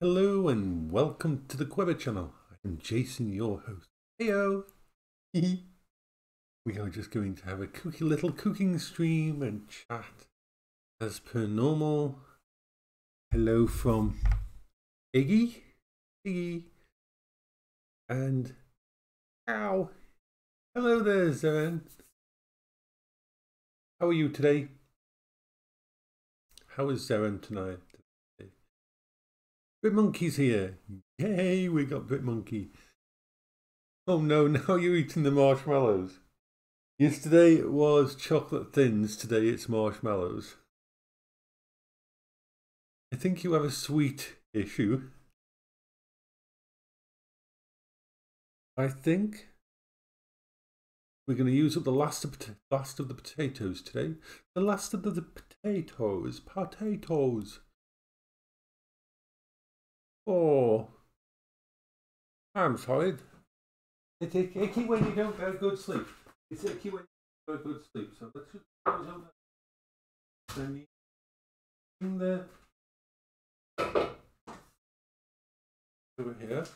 Hello and welcome to the Quiver channel. I'm Jason, your host. Heyo! We are just going to have a little cooking stream and chat as per normal. Hello from Iggy, and ow! Hello there, Zeren. How are you today? How is Zeren tonight? Brit Monkey's here. Yay, we got Brit Monkey. Oh no, now you're eating the marshmallows. Yesterday it was chocolate thins, today it's marshmallows. I think you have a sweet issue. I think we're going to use up the last of the potatoes today. The last of the potatoes. Oh, I'm sorry. It's icky when you don't get a good sleep. It's icky when you don't get a good sleep. So let's just close on that. Then in the over here.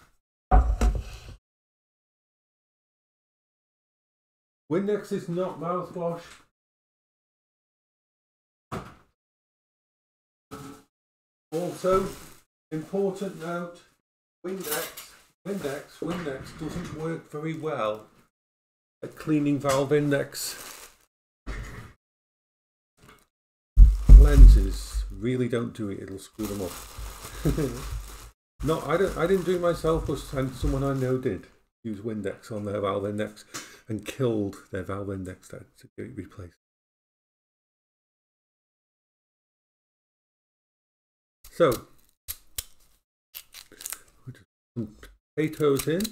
Windex is not mouthwash. Also, important note, Windex doesn't work very well at cleaning valve index. Lenses really don't do it, it'll screw them up. No, I didn't do it myself, but someone I know did use Windex on their valve index and killed their valve index to get it replaced. So, put some potatoes in.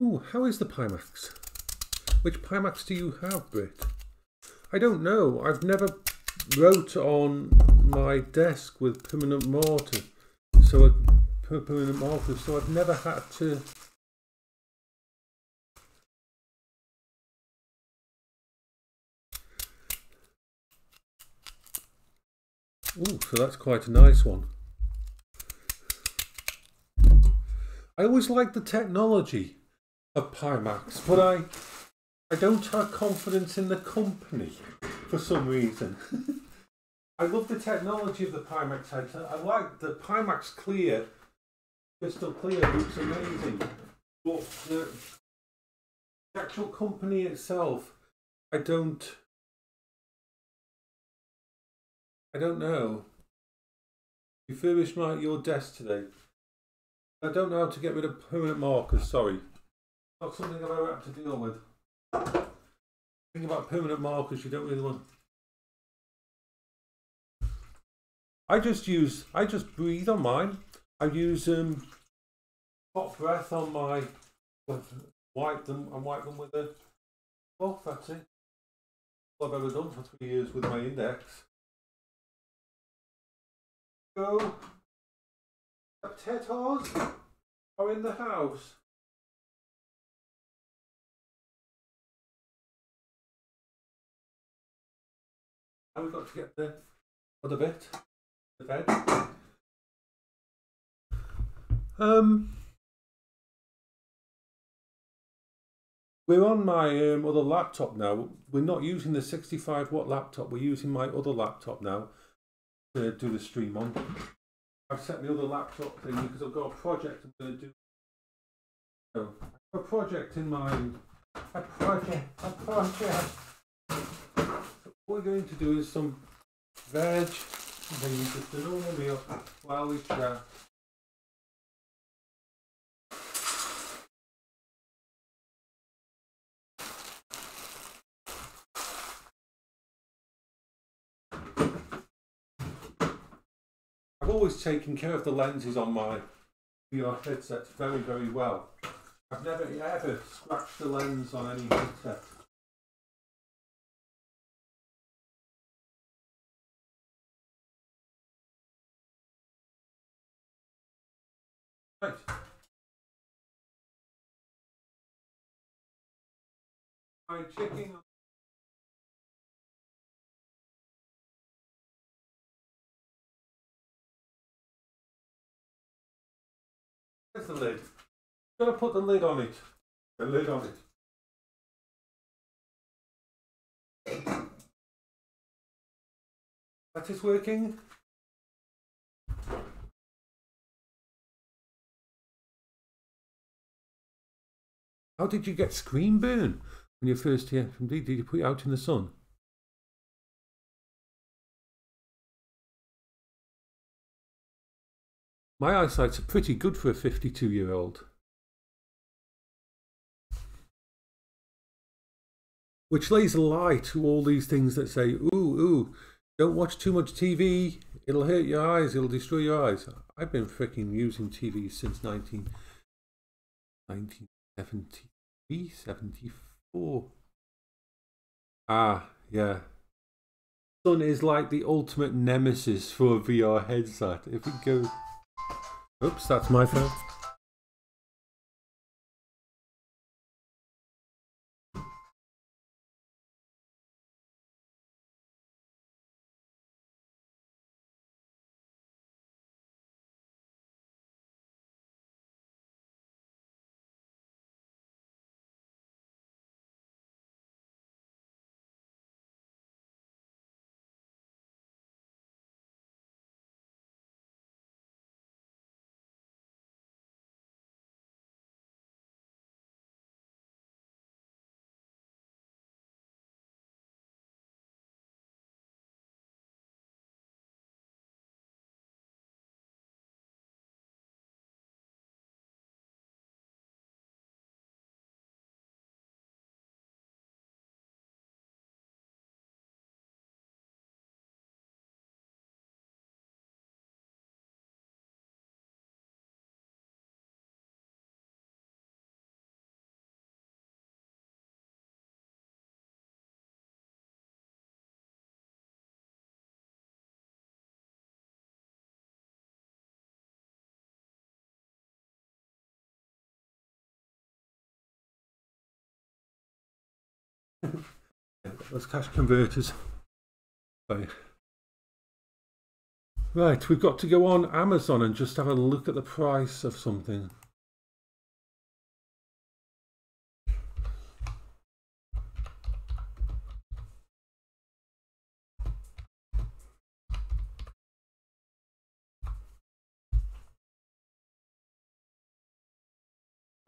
Ooh, how is the Pimax? Which Pimax do you have, Brit? I don't know. I've never wrote on my desk with permanent mortar, so I've never had to. Ooh, so that's quite a nice one. I always like the technology of Pimax, but I don't have confidence in the company for some reason. I love the technology of the Pimax headset. I like the Pimax Clear, crystal clear, looks amazing. But the actual company itself, I don't know. Refurbished your desk today. I don't know how to get rid of permanent markers, sorry. Not something I've ever had to deal with. Think about permanent markers you don't really want. I just breathe on mine. I use hot breath on my, wipe them with a cloth, that's it. All I've ever done for 3 years with my index. So, the potatoes are in the house. And we've got to get the other bit, the veg. We're on my other laptop now. We're not using the 65-watt laptop. We're using my other laptop now to do the stream on. I've set the other laptop thing because I've got a project I'm going to do. So, a project in mind. A project. What we're going to do is some veg, and then you just a normal meal while we chat. I've always taken care of the lenses on my VR headsets very, very well. I've never ever scratched the lens on any headset. Right. I'm checking. Where's the lid? Gotta put the lid on it. The lid on it. That is working. How did you get screen burn when you first here? Did you put it out in the sun? My eyesight's pretty good for a 52-year-old. Which lays a lie to all these things that say, ooh, don't watch too much TV, it'll hurt your eyes, it'll destroy your eyes. I've been freaking using TV since 1973, 74. Ah, yeah. Sun is like the ultimate nemesis for a VR headset. If it goes... Oops, that's my phone. Those cash converters. Right, we've got to go on Amazon and just have a look at the price of something.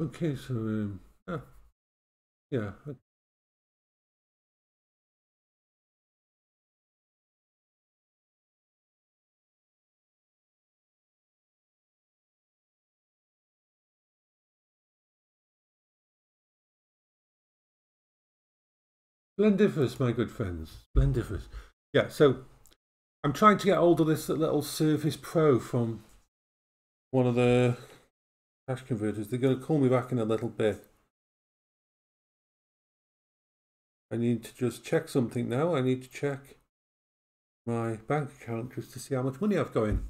Okay, so yeah. Splendiferous, my good friends. Splendiferous. Yeah, so I'm trying to get hold of this little Surface Pro from one of the cash converters. They're going to call me back in a little bit. I need to just check something now. I need to check my bank account just to see how much money I've got in.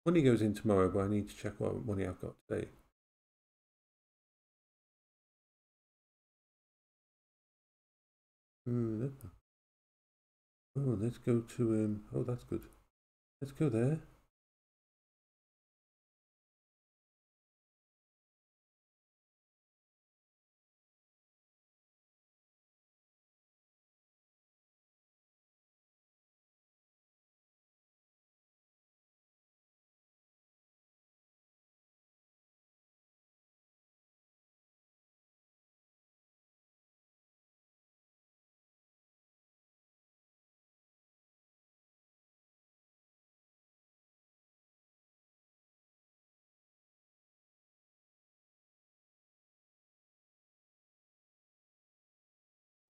Money goes in tomorrow, but I need to check what money I've got today. Oh, let's go to oh, that's good. Let's go there.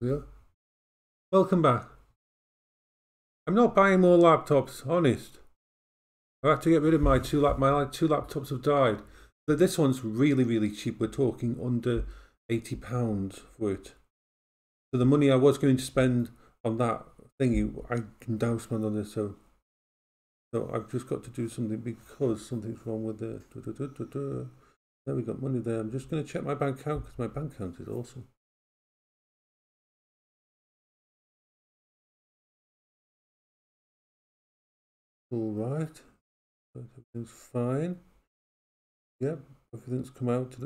Yeah. Welcome back. I'm not buying more laptops, honest. I have to get rid of my two laptops have died. But this one's really cheap. We're talking under £80 for it. So the money I was going to spend on that thingy, I can now spend on this. So I've just got to do something because something's wrong with the There we got money there. I'm just going to check my bank account because my bank account is awesome. All right. Everything's fine. Yep. Everything's come out.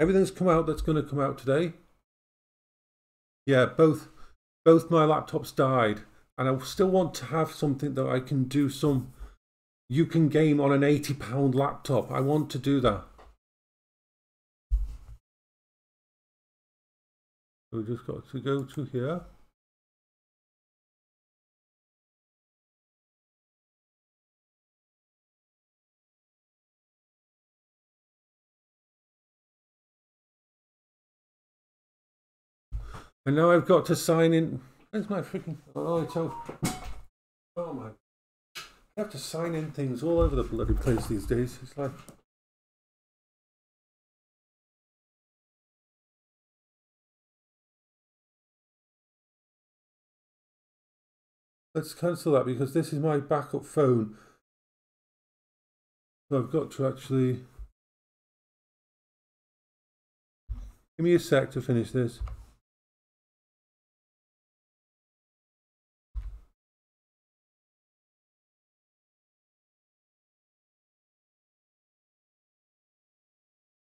Everything's come out that's going to come out today. Yeah, both my laptops died, and I still want to have something that I can do some. You can game on an £80 laptop. I want to do that. We just got to go to here. And now I've got to sign in. Where's my freaking... Oh, it's over. Oh my... I have to sign in things all over the bloody place these days. It's like... Let's cancel that because this is my backup phone. So I've got to actually... Give me a sec to finish this.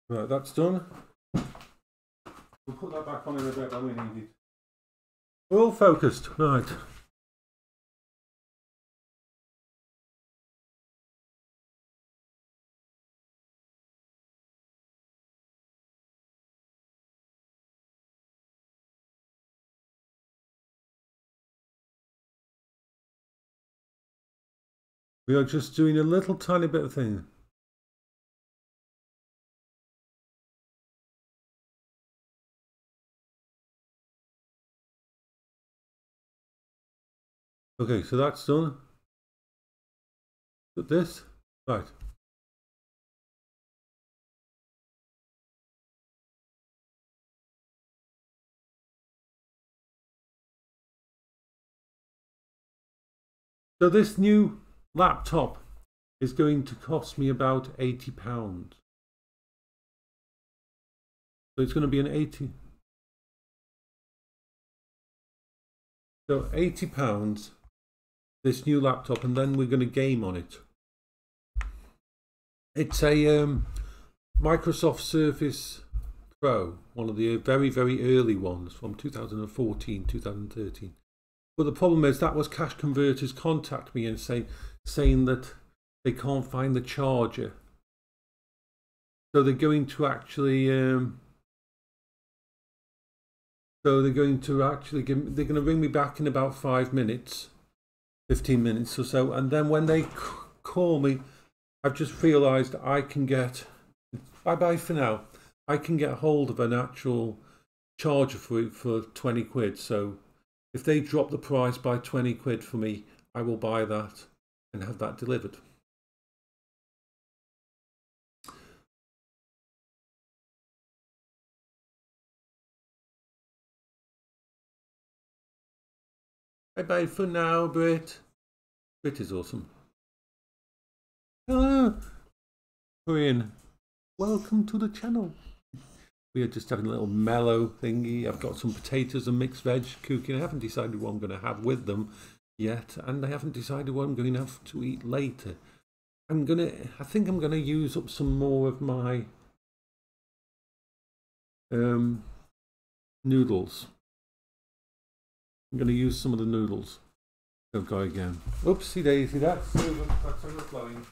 Right, that's done. We'll put that back on in a bit when we need it. We're all focused. Right. We are just doing a little tiny bit of thing. Okay, so that's done. Put this. Right. So this new laptop is going to cost me about £80. So it's going to be an 80. So £80, this new laptop, and then we're going to game on it. It's a Microsoft Surface Pro, one of the very, very early ones from 2014, 2013. But the problem is that was Cash Converters contact me and saying that they can't find the charger. So they're going to actually they're going to ring me back in about 5 minutes, 15 minutes or so, and then when they call me, I've just realised I can get, bye for now, I can get hold of an actual charger for it for 20 quid. So if they drop the price by 20 quid for me, I will buy that and have that delivered. Bye for now, Brit. Brit is awesome. Hello, Korean. Welcome to the channel. We are just having a little mellow thingy. I've got some potatoes and mixed veg cooking. I haven't decided what I'm going to have with them yet, and I haven't decided what I'm going to have to eat later. I think I'm going to use up some more of my noodles. I'm going to use some of the noodles. Don't go again. Oopsie daisy, that's overflowing.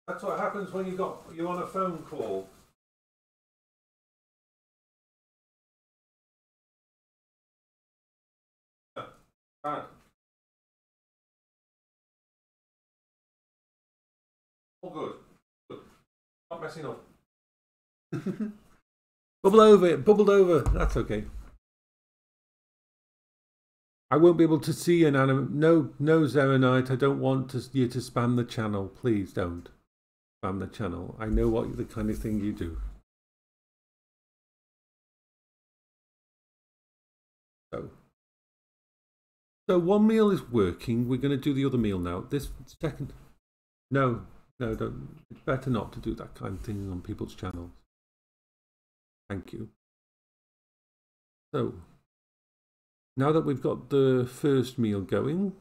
That's what happens when you're on a phone call. Bad. All good. Good. Not messing up. Bubbled over. That's okay. I won't be able to see an anime. No, Zeronite. I don't want you to spam the channel. Please don't spam the channel. I know what the kind of thing you do. So one meal is working. We're going to do the other meal now. This second. No, No, don't. It's better not to do that kind of thing on people's channels. Thank you. So, now that we've got the first meal going,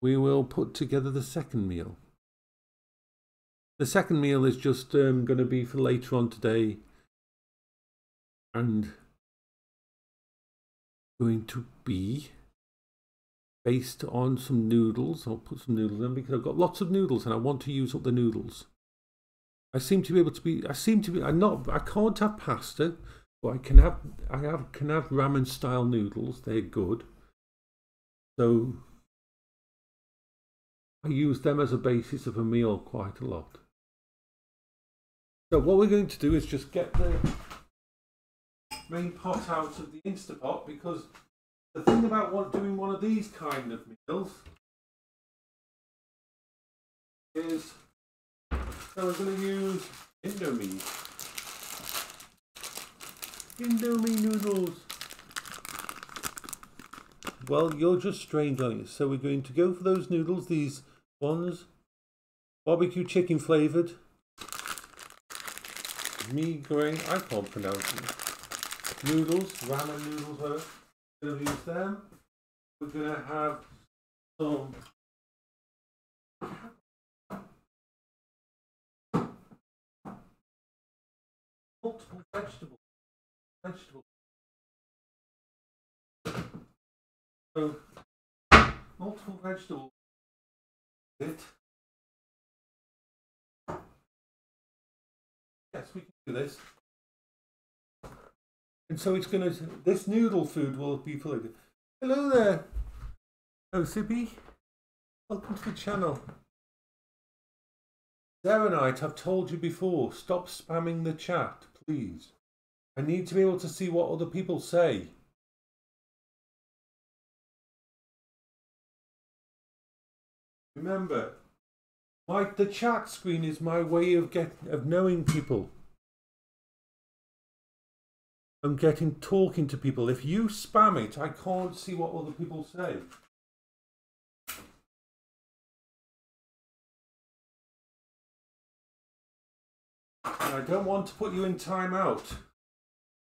we will put together the second meal. The second meal is just going to be for later on today, and going to be based on some noodles. I'll put some noodles in because I've got lots of noodles and I want to use up the noodles. I seem to be able to be. I can't have pasta, but I can have ramen style noodles. They're good. So I use them as a basis of a meal quite a lot. So what we're going to do is just get the main pot out of the Instapot, because the thing about doing one of these kind of meals is, so we're going to use Indomie noodles. Well, you're just strange, aren't you? So we're going to go for those noodles, these ones, barbecue chicken flavoured. I can't pronounce them. Noodles, ramen noodles, whatever. We're going to use them. We're going to have some multiple vegetables. So, multiple vegetables. Yes, we can do this. And so it's going to, this noodle food will be full of. Hello there. Oh, Sippy. Welcome to the channel. Zeronite, I've told you before, stop spamming the chat, please. I need to be able to see what other people say. Remember, the chat screen is my way of knowing people. I'm talking to people. If you spam it, I can't see what other people say. And I don't want to put you in timeout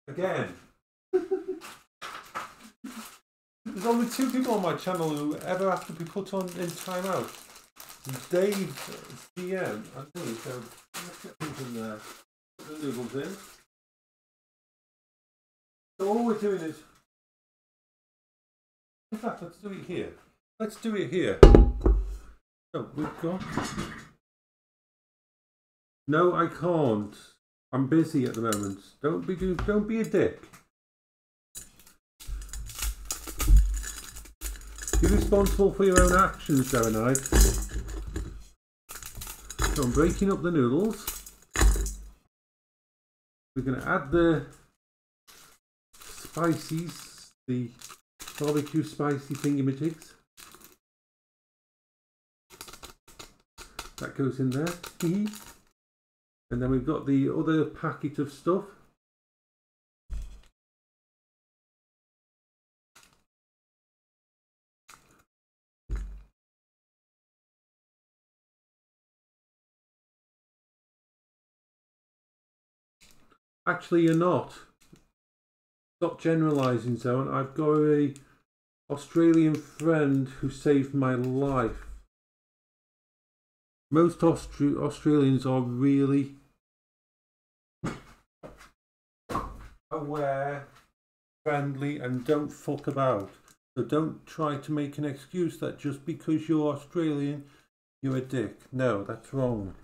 again. There's only 2 people on my channel who ever have to be put in timeout. Dave, DM, and me. So let's get things in there. Put the noodles in. So all we're doing is, in fact, let's do it here. Let's do it here. So we've got. No, I can't. I'm busy at the moment. Don't be a dick. Be responsible for your own actions, Zeronite. So I'm breaking up the noodles. We're going to add the spices, the barbecue spicy thingamajigs. That goes in there. And then we've got the other packet of stuff. Actually, you're not. Stop generalising, Zone. I've got a Australian friend who saved my life. Most Australians are really aware, friendly, and don't fuck about. So don't try to make an excuse that just because you're Australian, you're a dick. No, that's wrong.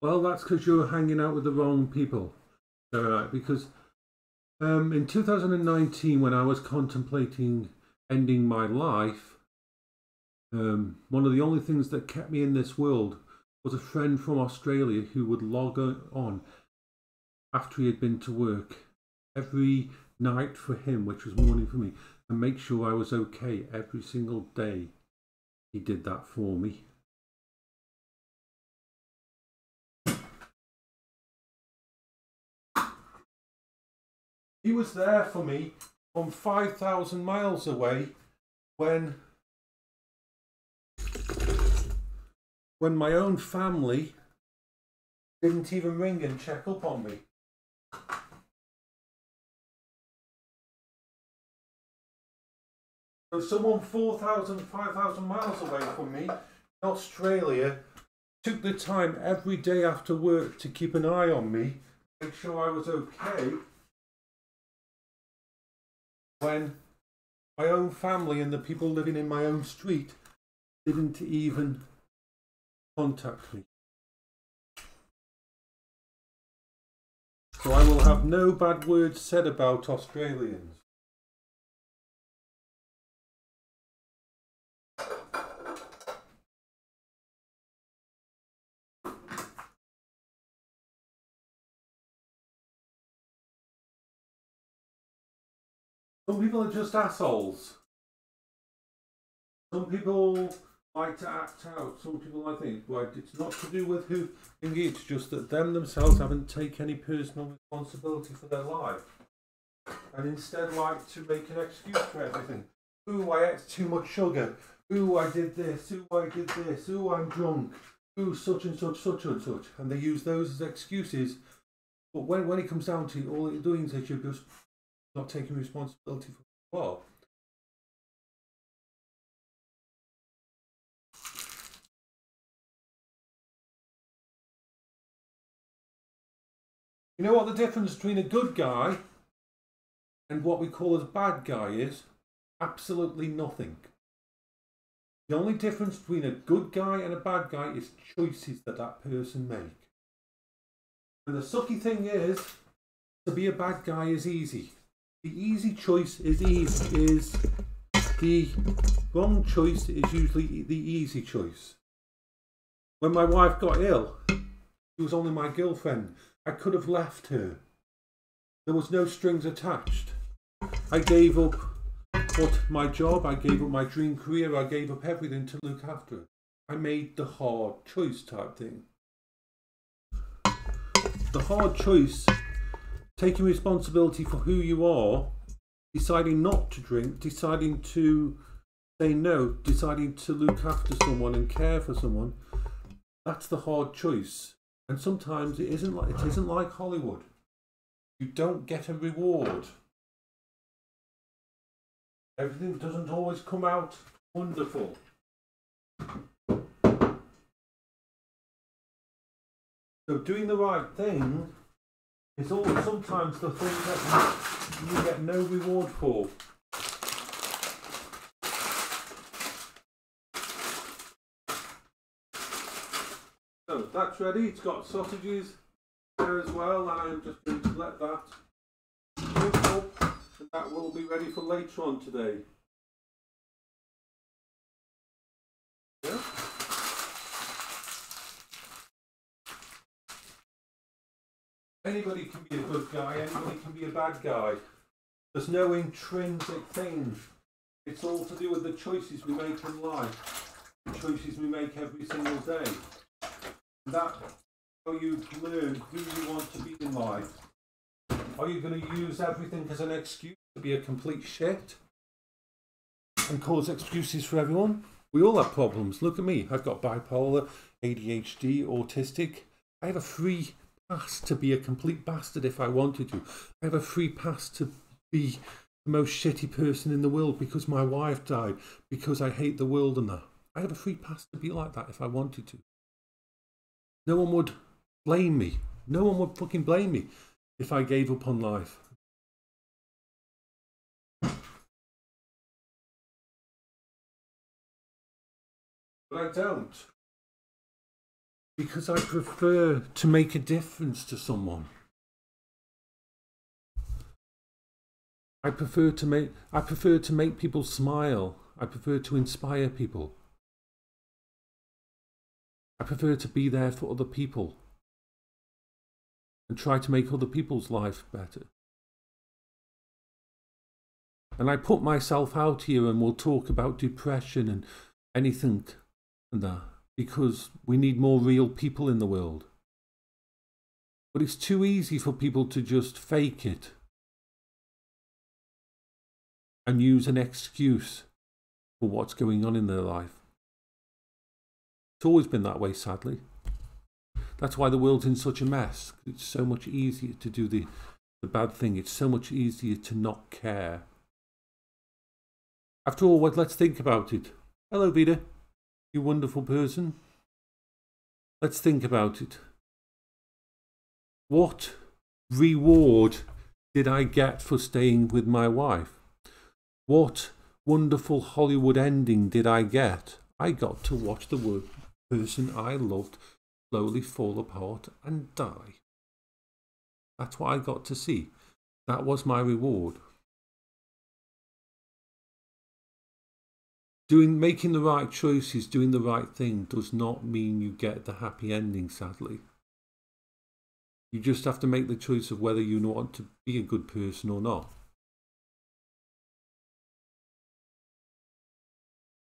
Well, that's because you're hanging out with the wrong people. Alright, because in 2019, when I was contemplating ending my life, one of the only things that kept me in this world was a friend from Australia who would log on after he had been to work every night for him, which was morning for me, and make sure I was okay every single day. He did that for me. He was there for me from 5,000 miles away when my own family didn't even ring and check up on me. So someone 4,000, 5,000 miles away from me in Australia took the time every day after work to keep an eye on me, make sure I was okay, when my own family and the people living in my own street didn't even contact me. So I will have no bad words said about Australians. Some people are just assholes. Some people like to act out. Some people, I think, well, it's not to do with who, it's just that them themselves haven't taken any personal responsibility for their life, and instead like to make an excuse for everything. Ooh, I ate too much sugar. Ooh, I did this. Ooh, I did this. Ooh, I'm drunk. Ooh, such and such, such and such. And they use those as excuses. But when it comes down to it, all you're doing is that you're just not taking responsibility for what. You know what the difference between a good guy and what we call as bad guy is? Absolutely nothing. The only difference between a good guy and a bad guy is choices that that person make. And the sucky thing is, to be a bad guy is easy. The easy choice is the wrong choice is usually the easy choice. When my wife got ill, she was only my girlfriend. I could have left her. There was no strings attached. I gave up my job, I gave up my dream career, I gave up everything to look after her. I made the hard choice type thing. The hard choice, taking responsibility for who you are, deciding not to drink, deciding to say no, deciding to look after someone and care for someone, that's the hard choice. And sometimes it isn't like Hollywood. You don't get a reward. Everything doesn't always come out wonderful. So doing the right thing is always sometimes the thing that you get no reward for. So that's ready. It's got sausages there as well, and I'm just going to let that cook up, and that will be ready for later on today. Yeah. Anybody can be a good guy, anybody can be a bad guy. There's no intrinsic thing. It's all to do with the choices we make in life, the choices we make every single day. And that's how you learn who you want to be in life. Are you going to use everything as an excuse to be a complete shit and cause excuses for everyone? We all have problems. Look at me. I've got bipolar, ADHD, autistic. I have a free pass to be a complete bastard if I wanted to. I have a free pass to be the most shitty person in the world because my wife died, because I hate the world and that. I have a free pass to be like that if I wanted to. No one would blame me. No one would fucking blame me if I gave up on life. But I don't. Because I prefer to make a difference to someone. I prefer to make people smile. I prefer to inspire people. I prefer to be there for other people and try to make other people's life better. And I put myself out here and we'll talk about depression and anything and that, because we need more real people in the world. But it's too easy for people to just fake it and use an excuse for what's going on in their life. It's always been that way, sadly. That's why the world's in such a mess. It's so much easier to do the bad thing. It's so much easier to not care. After all, let's think about it. Hello, Vida, you wonderful person. Let's think about it. What reward did I get for staying with my wife? What wonderful Hollywood ending did I get? I got to watch the person I loved slowly fall apart and die. That's what I got to see. That was my reward. Making the right choices, doing the right thing does not mean you get the happy ending, sadly. You just have to make the choice of whether you want to be a good person or not.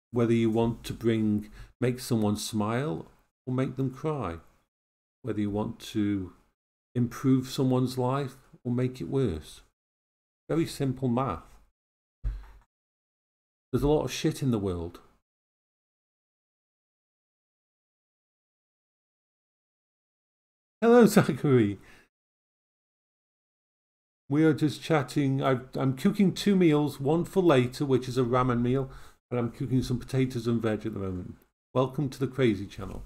Whether you want to make someone smile or make them cry. Whether you want to improve someone's life or make it worse. Very simple math. There's a lot of shit in the world. Hello, Zachary. We are just chatting. I'm cooking 2 meals, one for later, which is a ramen meal, and I'm cooking some potatoes and veg at the moment. Welcome to the Crazy Channel.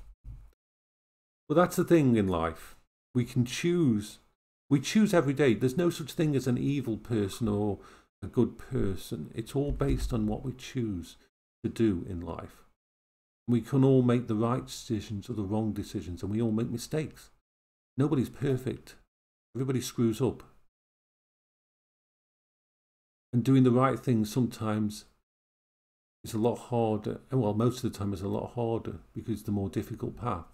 Well, that's the thing in life. We can choose. We choose every day. There's no such thing as an evil person or a good person. It's all based on what we choose to do in life. We can all make the right decisions or the wrong decisions, and we all make mistakes. Nobody's perfect. Everybody screws up. And doing the right thing sometimes is a lot harder. Well, most of the time it's a lot harder because it's the more difficult path.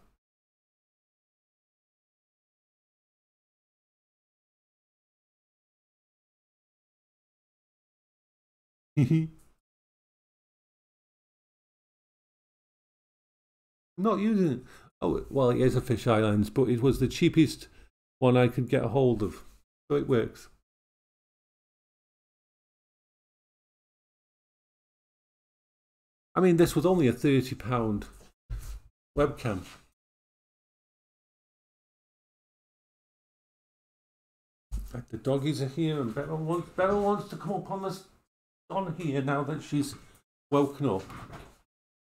I'm not using it. Oh, well, it is a fisheye lens, but it was the cheapest one I could get a hold of. So it works. I mean, this was only a £30 webcam. The doggies are here, and Beryl wants to come up on here now that she's woken up.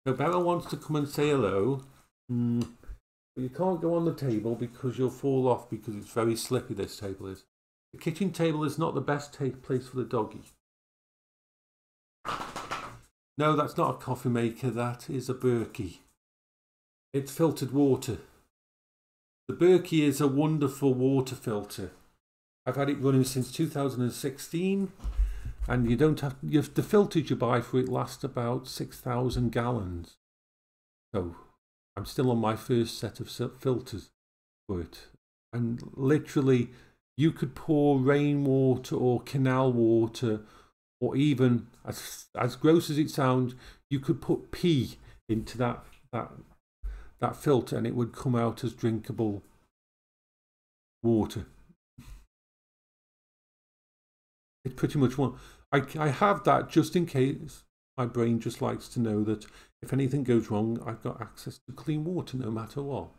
So Beryl wants to come and say hello. But you can't go on the table because you'll fall off because it's very slippy, this table is. The kitchen table is not the best place for the doggy. No, that's not a coffee maker, that is a Berkey. It's filtered water. The Berkey is a wonderful water filter. I've had it running since 2016, and you don't have the filters you buy for it last about 6,000 gallons. So I'm still on my first set of filters for it, and literally you could pour rainwater or canal water, or even as gross as it sounds, you could put pee into that filter and it would come out as drinkable water. It pretty much won't. I have that just in case. My brain just likes to know that if anything goes wrong, I've got access to clean water no matter what.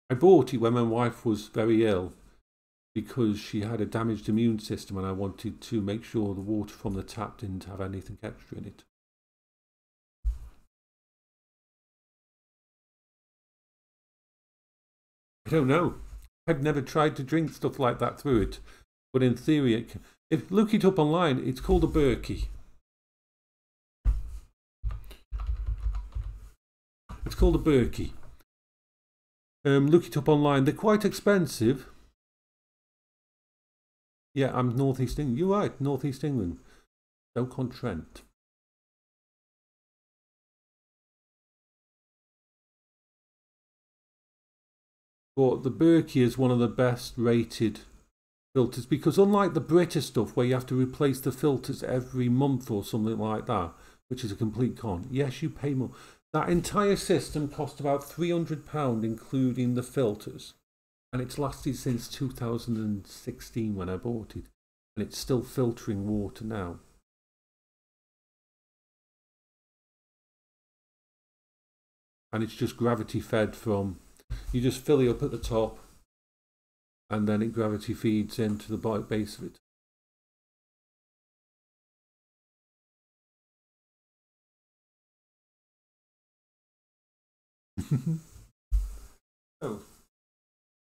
I bought it when my wife was very ill because she had a damaged immune system, and I wanted to make sure the water from the tap didn't have anything extra in it. I don't know. I've never tried to drink stuff like that through it, but in theory, if look it up online, it's called a Berkey. It's called a Berkey. Look it up online. They're quite expensive. Yeah, I'm North East England. You're right, North East England. Stoke-on-Trent. But the Berkey is one of the best rated filters, because unlike the British stuff where you have to replace the filters every month or something like that, which is a complete con. Yes, you pay more. That entire system cost about £300, including the filters. And it's lasted since 2016 when I bought it. And it's still filtering water now. And it's just gravity fed from, you just fill it up at the top, and then it gravity feeds into the base of it. Oh,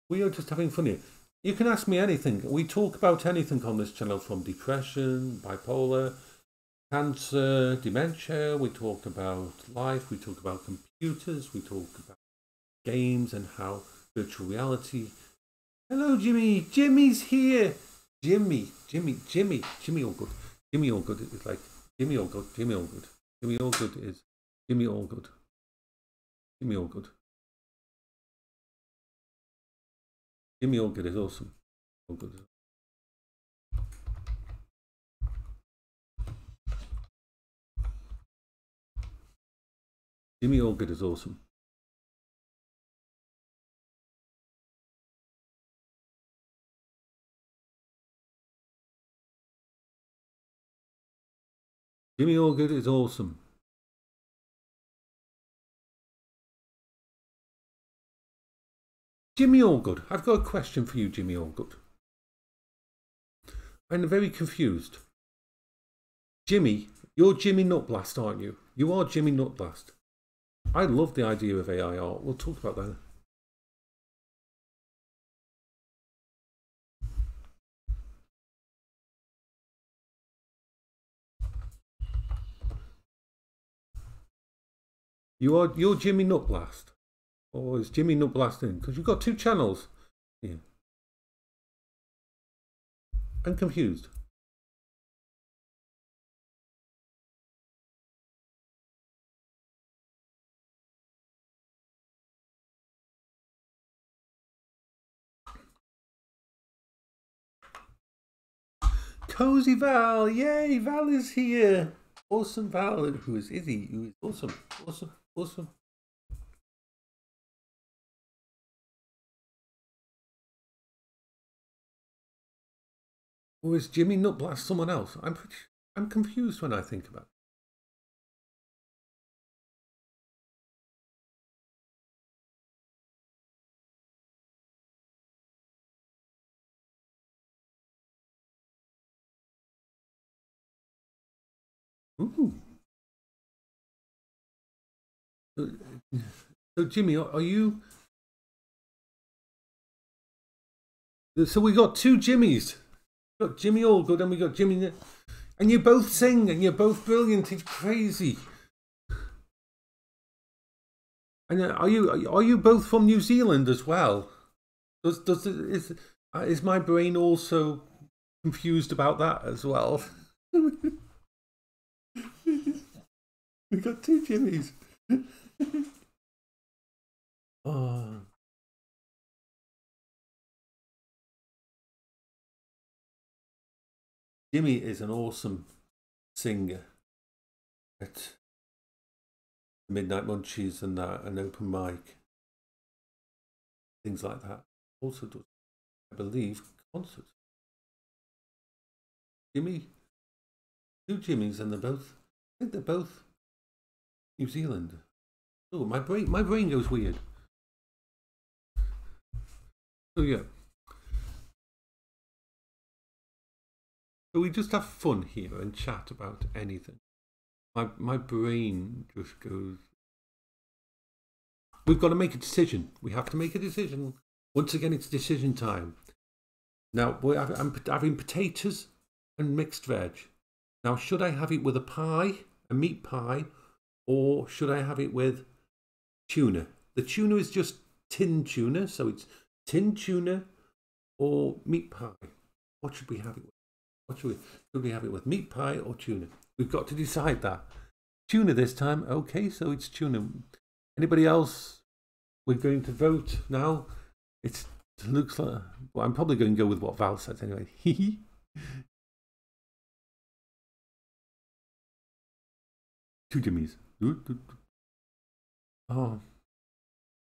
we are just having fun here. You can ask me anything. We talk about anything on this channel, from depression, bipolar, cancer, dementia. We talk about life. We talk about computers. We talk about games and how virtual reality. Hello, Jimmy. Jimmy's here. Jimmy Allgood. Jimmy Allgood is like Jimmy Allgood. Jimmy Allgood. Jimmy Allgood is Jimmy Allgood. Jimmy Allgood. Jimmy Allgood is awesome. Allgood. Jimmy Allgood is awesome. Jimmy Allgood is awesome. Jimmy Allgood, I've got a question for you, Jimmy Allgood. I'm very confused. Jimmy, you're Jimmy Nutblast, aren't you? You are Jimmy Nutblast. I love the idea of AI art. We'll talk about that. You're Jimmy Nutblast. Or is Jimmy Nutblast in? Because you've got two channels. Yeah. I'm confused. Cozy Val, yay! Val is here. Awesome Val. Who is he? Who is awesome, awesome, awesome. Or is Jimmy Nutblast someone else? I'm confused when I think about it. Ooh. So Jimmy, are you? So we got two Jimmys. We got Jimmy Allgood and we got Jimmy, and you both sing and you're both brilliant. It's crazy. And are you both from New Zealand as well? Is my brain also confused about that as well? We got two Jimmys. Oh. Jimmy is an awesome singer at Midnight Munchies and that, an open mic, things like that. Also does, I believe, concerts. Jimmy, two Jimmys, and I think they're both New Zealand. Oh, my brain goes weird. So yeah. So we just have fun here and chat about anything. My brain just goes. We've got to make a decision. We have to make a decision. Once again, it's decision time. Now, I'm having potatoes and mixed veg. Now, should I have it with a pie, a meat pie, or should I have it with tuna? The tuna is just tin tuna, so it's tin tuna or meat pie. What should we have it with? Should we have it with meat pie or tuna? We've got to decide that. Tuna this time. Okay, so it's tuna. Anybody else? We're going to vote now. It looks like. Well, I'm probably going to go with what Val said anyway. Two Jimmies. Oh,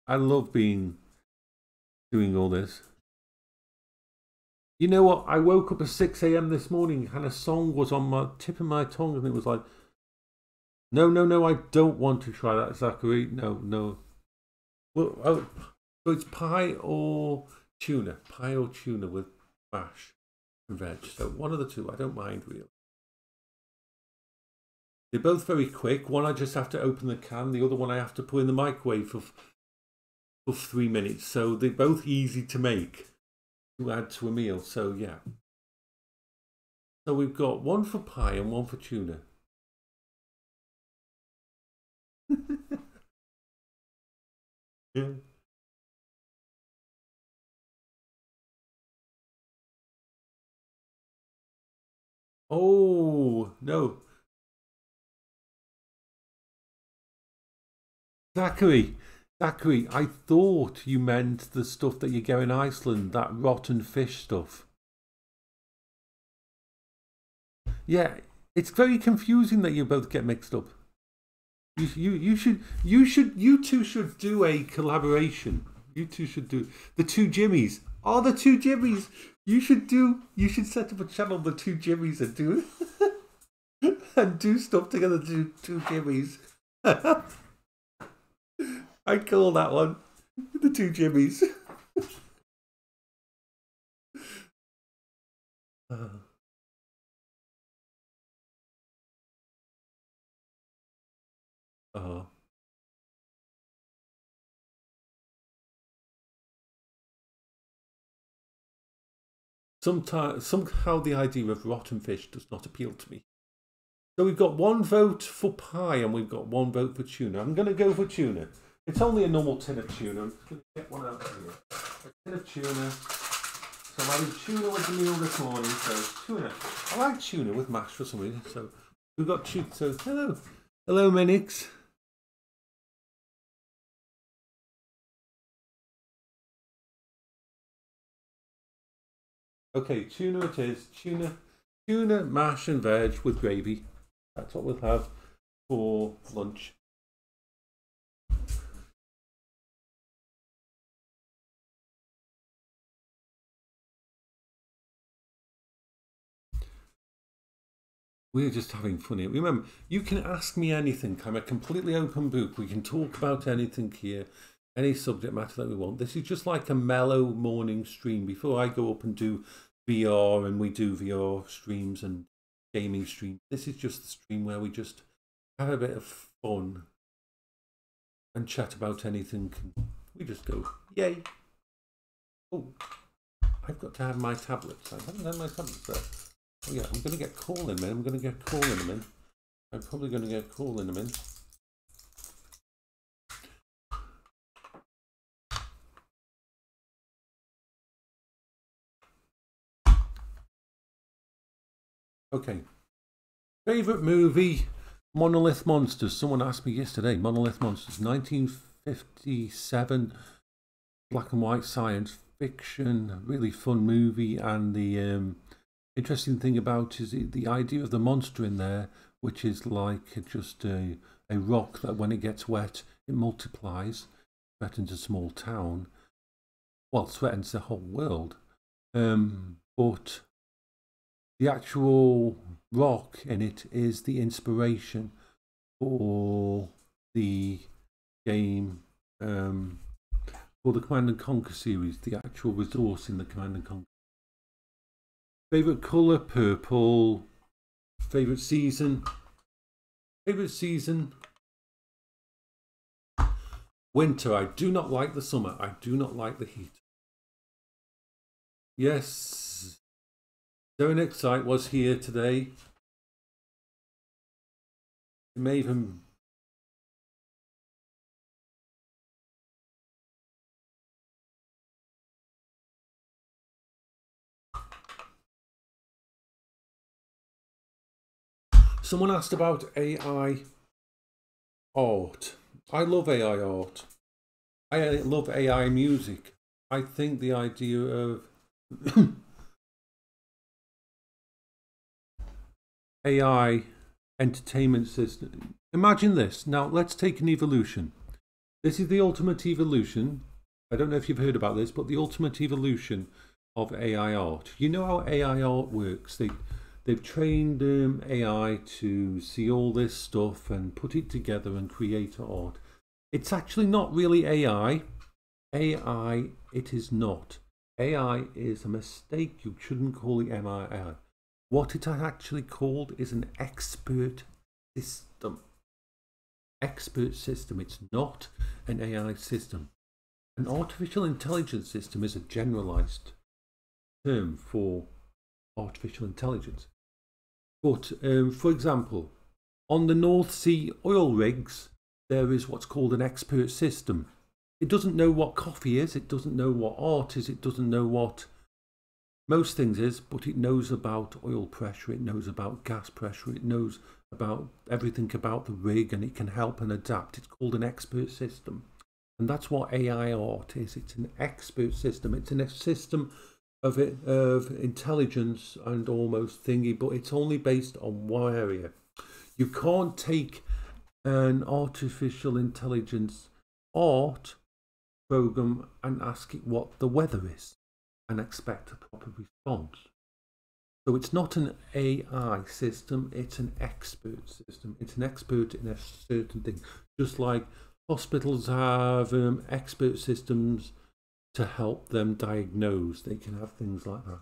I love doing all this. You know what? I woke up at 6 a.m. this morning and a song was on my tip of my tongue, and it was like, no, I don't want to try that, Zachary. No. Well, so it's pie or tuna with mash and veg. So one of the two, I don't mind really. They're both very quick. One I just have to open the can. The other one I have to put in the microwave for 3 minutes. So they're both easy to make to add to a meal. So yeah. So we've got one for pie and one for tuna. Yeah. Oh no. Zachary, I thought you meant the stuff that you get in Iceland, that rotten fish stuff. Yeah, it's very confusing that you both get mixed up. You two should do a collaboration. You two should do the two Jimmies. Oh, the two Jimmies. You should set up a channel, the two Jimmies, and do and do stuff together. Do two Jimmies. I call that one the two Jimmies. Somehow the idea of rotten fish does not appeal to me. So we've got one vote for pie and we've got one vote for tuna. I'm going to go for tuna. It's only a normal tin of tuna. I'm just going to get one out here. A tin of tuna. So I'm having tuna with the meal this morning. So tuna. I like tuna with mash for some reason. So we've got tuna. So hello, Minix. Okay, tuna it is. Tuna, mash and veg with gravy. That's what we'll have for lunch. We're just having fun here. Remember, you can ask me anything. I'm a completely open book. We can talk about anything here, any subject matter that we want. This is just like a mellow morning stream before I go up and do VR, and we do VR streams and gaming streams. This is just the stream where we just have a bit of fun and chat about anything. We just go, yay. Oh, I've got to have my tablets. I haven't had my tablets there. Oh yeah, I'm going to get call in a minute. I'm probably going to get call in a minute. Okay. Favorite movie? Monolith Monsters. Someone asked me yesterday. Monolith Monsters, 1957, black and white science fiction, really fun movie, and the interesting thing about is the idea of the monster in there, which is like just a rock that when it gets wet, it multiplies, threatens a small town. Well, threatens the whole world. But the actual rock in it is the inspiration for the game, for the Command and Conquer series, the actual resource in the Command and Conquer. Favorite color? Purple. Favorite season? Winter. I do not like the summer. I do not like the heat. Yes. Darren Excite was here today. He may even someone asked about AI art. I love AI art. I love AI music. I think the idea of AI entertainment system. Imagine this. Now, let's take an evolution. This is the ultimate evolution. I don't know if you've heard about this, but the ultimate evolution of AI art. You know how AI art works. They've trained AI to see all this stuff and put it together and create art. It's actually not really AI. AI, it is not. AI is a mistake. You shouldn't call it AI. What it is actually called is an expert system. Expert system. It's not an AI system. An artificial intelligence system is a generalized term for artificial intelligence. But for example, on the North Sea oil rigs, there is what's called an expert system. It doesn't know what coffee is, it doesn't know what art is, it doesn't know what most things is, but it knows about oil pressure, it knows about gas pressure, it knows about everything about the rig, and it can help and adapt. It's called an expert system. And that's what AI art is. It's an expert system. It's a system of intelligence and almost thingy, but it's only based on one area. You can't take an artificial intelligence art program and ask it what the weather is and expect a proper response. So it's not an AI system, it's an expert system. It's an expert in a certain thing. Just like hospitals have expert systems to help them diagnose. They can have things like that.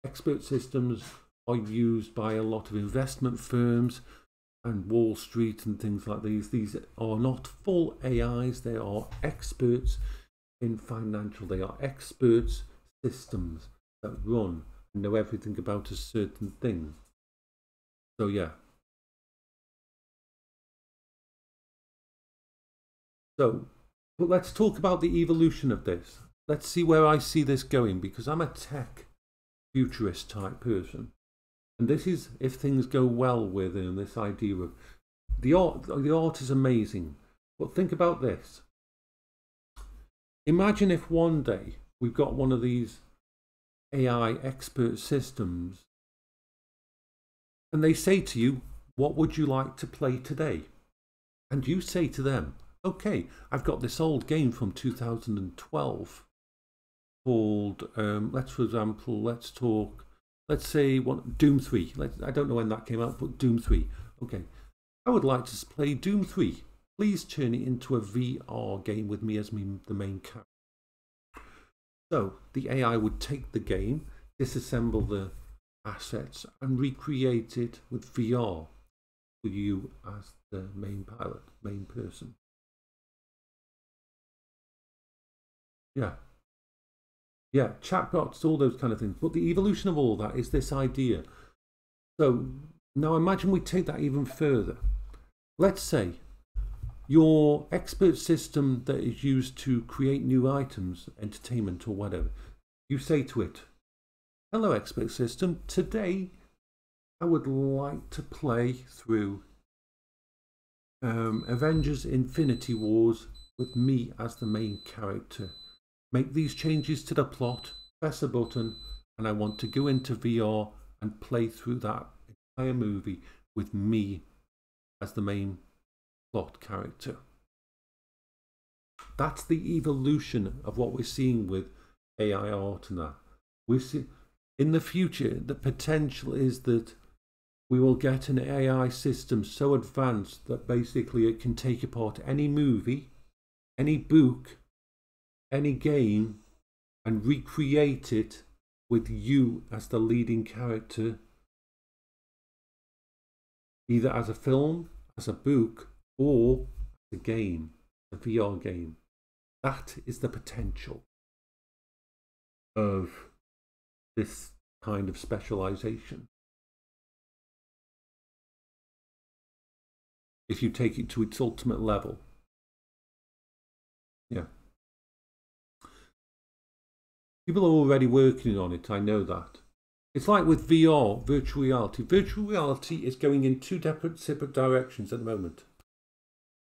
Expert systems are used by a lot of investment firms and Wall Street and things like these. These are not full AIs, they are experts in financial. They are experts systems that run and know everything about a certain thing. So yeah. So, but let's talk about the evolution of this. Let's see where I see this going, because I'm a tech futurist type person. And this is if things go well with this idea of the art. The art is amazing. But think about this. Imagine if one day we've got one of these AI expert systems and they say to you, what would you like to play today? And you say to them, okay, I've got this old game from 2012 called, let's say Doom 3. I don't know when that came out, but Doom 3. Okay, I would like to play Doom 3. Please turn it into a VR game with me as the main character. So the AI would take the game, disassemble the assets and recreate it with VR with you as the main pilot, main person. Yeah, chatbots, all those kind of things. But the evolution of all that is this idea. So now imagine we take that even further. Let's say your expert system that is used to create new items, entertainment or whatever, you say to it, hello expert system, today I would like to play through Avengers Infinity Wars with me as the main character. Make these changes to the plot, press a button, and I want to go into VR and play through that entire movie with me as the main plot character. That's the evolution of what we're seeing with AI art and that. We see in the future the potential is that we will get an AI system so advanced that basically it can take apart any movie, any book, any game and recreate it with you as the leading character, either as a film, as a book, or a game, a VR game. That is the potential of this kind of specialization. If you take it to its ultimate level. Yeah. People are already working on it, I know that. It's like with VR, virtual reality. Virtual reality is going in two separate directions at the moment.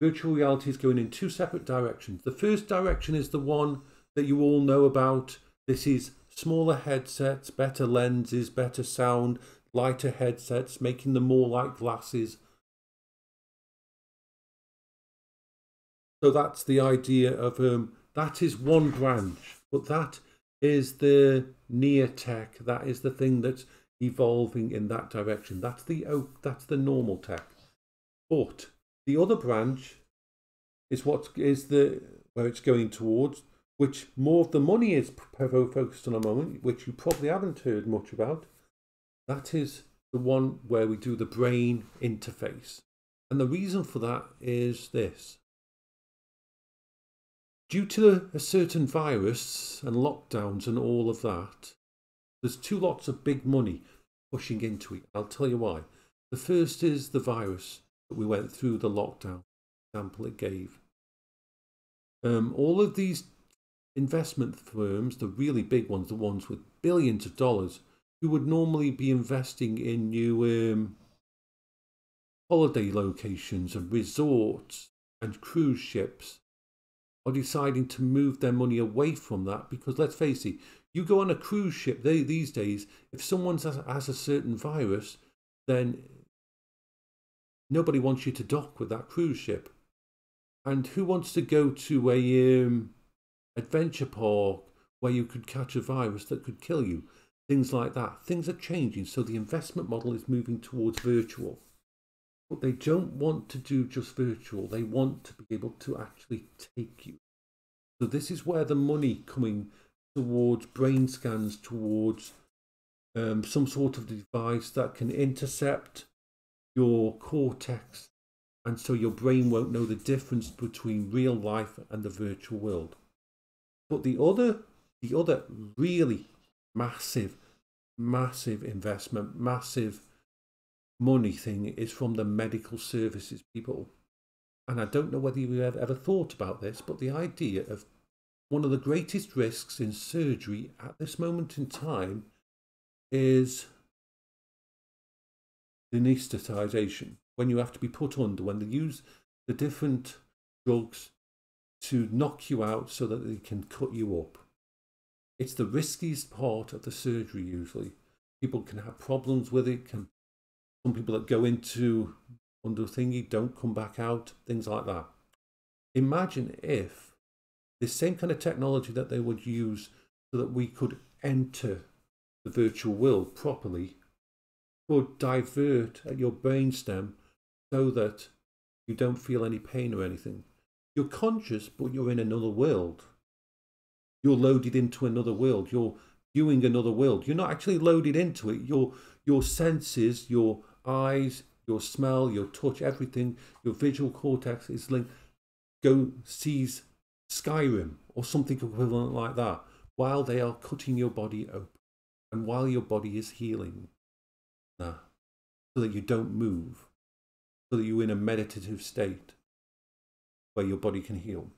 Virtual reality is going in two separate directions. The first direction is the one that you all know about. This is smaller headsets, better lenses, better sound, lighter headsets, making them more like glasses. So that's the idea of, that is one branch, but that is the near tech. That is the thing that's evolving in that direction. That's the normal tech. But the other branch is where it's going towards, which more of the money is focused on a moment, which you probably haven't heard much about. That is the one where we do the brain interface. And the reason for that is this. Due to a certain virus and lockdowns and all of that, there's two lots of big money pushing into it. I'll tell you why. The first is the virus that we went through, the lockdown example it gave. All of these investment firms, the really big ones, the ones with billions of dollars, who would normally be investing in new holiday locations and resorts and cruise ships, are deciding to move their money away from that, because let's face it, you go on a cruise ship these days, if someone has a certain virus, then nobody wants you to dock with that cruise ship. And who wants to go to a adventure park where you could catch a virus that could kill you? Things like that. Things are changing, so the investment model is moving towards virtual. But they don't want to do just virtual. They want to be able to actually take you. So this is where the money coming towards brain scans, towards some sort of device that can intercept your cortex, and so your brain won't know the difference between real life and the virtual world. But the other really massive investment, massive money thing is from the medical services people. And I don't know whether you have ever thought about this, but the idea of one of the greatest risks in surgery at this moment in time is anesthetization. When you have to be put under, when they use the different drugs to knock you out so that they can cut you up. It's the riskiest part of the surgery usually. People can have problems with it. Some people that go into under thingy don't come back out, things like that. Imagine if this same kind of technology that they would use so that we could enter the virtual world properly could divert at your brainstem so that you don't feel any pain or anything. You're conscious, but you're in another world. You're loaded into another world. You're viewing another world. You're not actually loaded into it. Your senses, your eyes, your smell, your touch, everything, your visual cortex is linked. Sees Skyrim or something equivalent like that while they are cutting your body open and while your body is healing. So that you don't move, so that you're in a meditative state where your body can heal.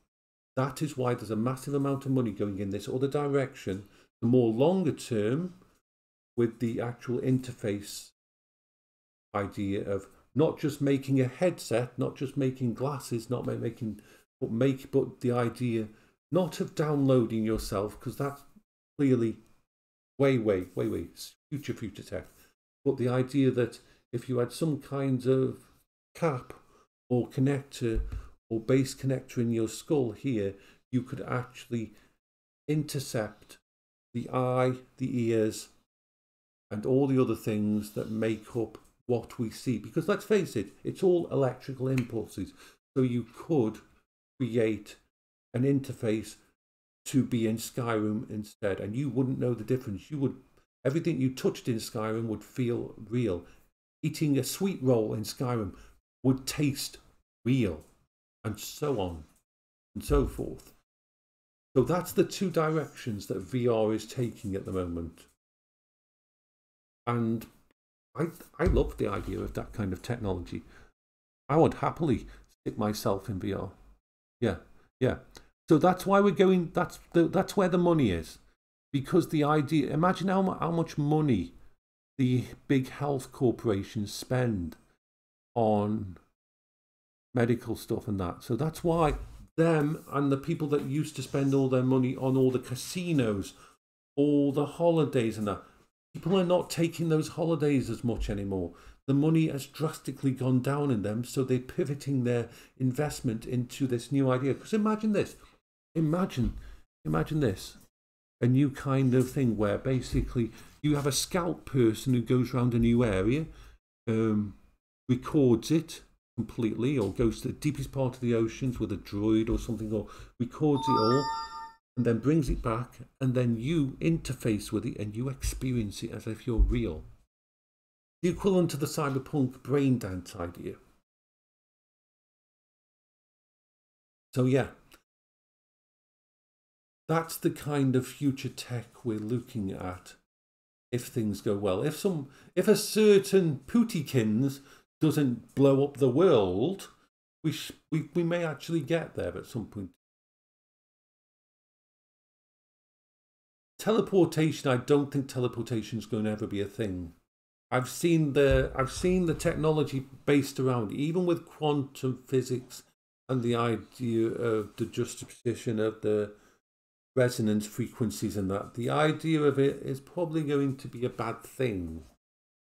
That is why there's a massive amount of money going in this other direction, the more longer term, with the actual interface idea of not just making a headset, not just making glasses, not making, but the idea not of downloading yourself, because that's clearly way future tech, but the idea that if you had some kind of cap or connector or base connector in your skull here, you could actually intercept the eye, the ears, and all the other things that make up what we see. Because let's face it, it's all electrical impulses. So you could create an interface to be in Skyrim instead, and you wouldn't know the difference. Everything you touched in Skyrim would feel real. Eating a sweet roll in Skyrim would taste real, and so on and so forth. So that's the two directions that VR is taking at the moment. And I love the idea of that kind of technology. I would happily stick myself in VR. Yeah. So that's why we're going, that's where the money is. Because the idea, imagine how much money the big health corporations spend on medical stuff and that. So that's why them and the people that used to spend all their money on all the casinos, all the holidays and that, people are not taking those holidays as much anymore. The money has drastically gone down in them, so they're pivoting their investment into this new idea. Because imagine this, imagine this, a new kind of thing where basically you have a scout person who goes around a new area, records it completely, or goes to the deepest part of the oceans with a droid or something, or records it all, and then brings it back, and then you interface with it and you experience it as if you're real. The equivalent to the cyberpunk brain dance idea. So yeah, that's the kind of future tech we're looking at if things go well. If a certain Putikins doesn't blow up the world, we may actually get there at some point. Teleportation, I don't think teleportation is going to ever be a thing. I've seen the technology based around, even with quantum physics and the idea of the juxtaposition of the resonance frequencies and that. The idea of it is probably going to be a bad thing.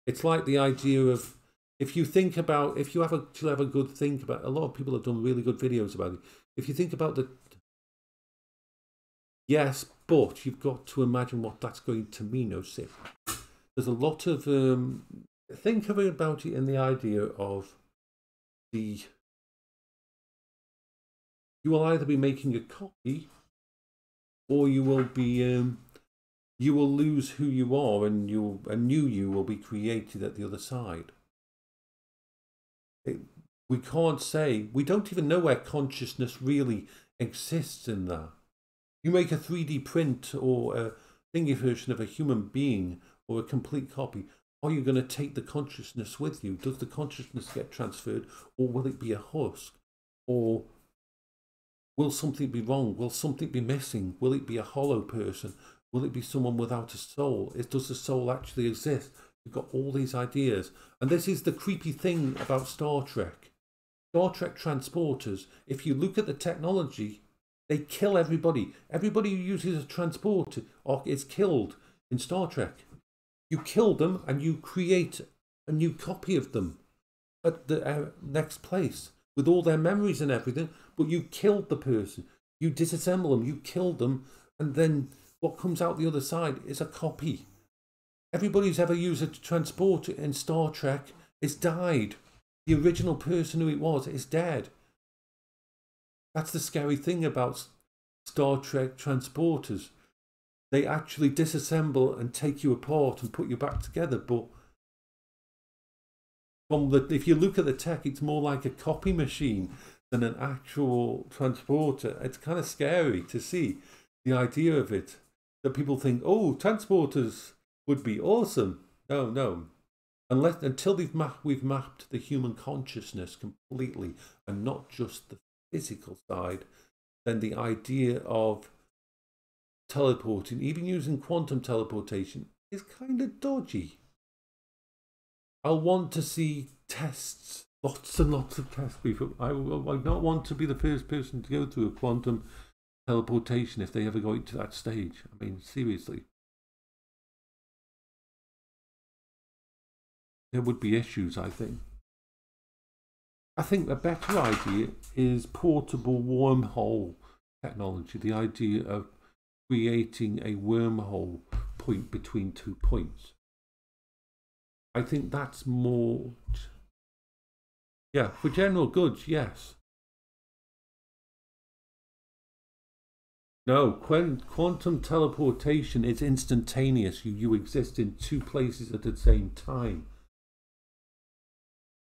It's like the idea of, if you have a good think about, a lot of people have done really good videos about it. If you think about yes, but you've got to imagine what that's going to mean, Osip. There's a lot of, think about it in the idea of you will either be making a copy, or you will lose who you are, and a new you will be created at the other side. We can't say, we don't even know where consciousness really exists in that. You make a 3D print or a thingy version of a human being or a complete copy. Are you going to take the consciousness with you? Does the consciousness get transferred, or will it be a husk? Or will something be wrong? Will something be missing? Will it be a hollow person? Will it be someone without a soul? Does the soul actually exist? We've got all these ideas. And this is the creepy thing about Star Trek. Star Trek transporters, if you look at the technology, they kill everybody. Everybody who uses a transporter is killed in Star Trek. You kill them and you create a new copy of them at the next place with all their memories and everything, but you killed the person. You disassemble them, you kill them, and then what comes out the other side is a copy. Everybody who's ever used a transporter in Star Trek has died. The original person who it was is dead. That's the scary thing about Star Trek transporters. They actually disassemble and take you apart and put you back together. But if you look at the tech, it's more like a copy machine than an actual transporter. It's kind of scary to see the idea of it. That people think, oh, transporters would be awesome. No. Until we've mapped the human consciousness completely, and not just the physical side, then the idea of teleporting, even using quantum teleportation, is kind of dodgy. I'll want to see tests, lots and lots of tests. I would not want to be the first person to go through a quantum teleportation if they ever go to that stage. I mean, seriously. There would be issues, I think. I think a better idea is portable wormhole technology, the idea of creating a wormhole point between 2 points. I think that's more, yeah, for general goods, yes. No, quantum teleportation is instantaneous. You exist in 2 places at the same time.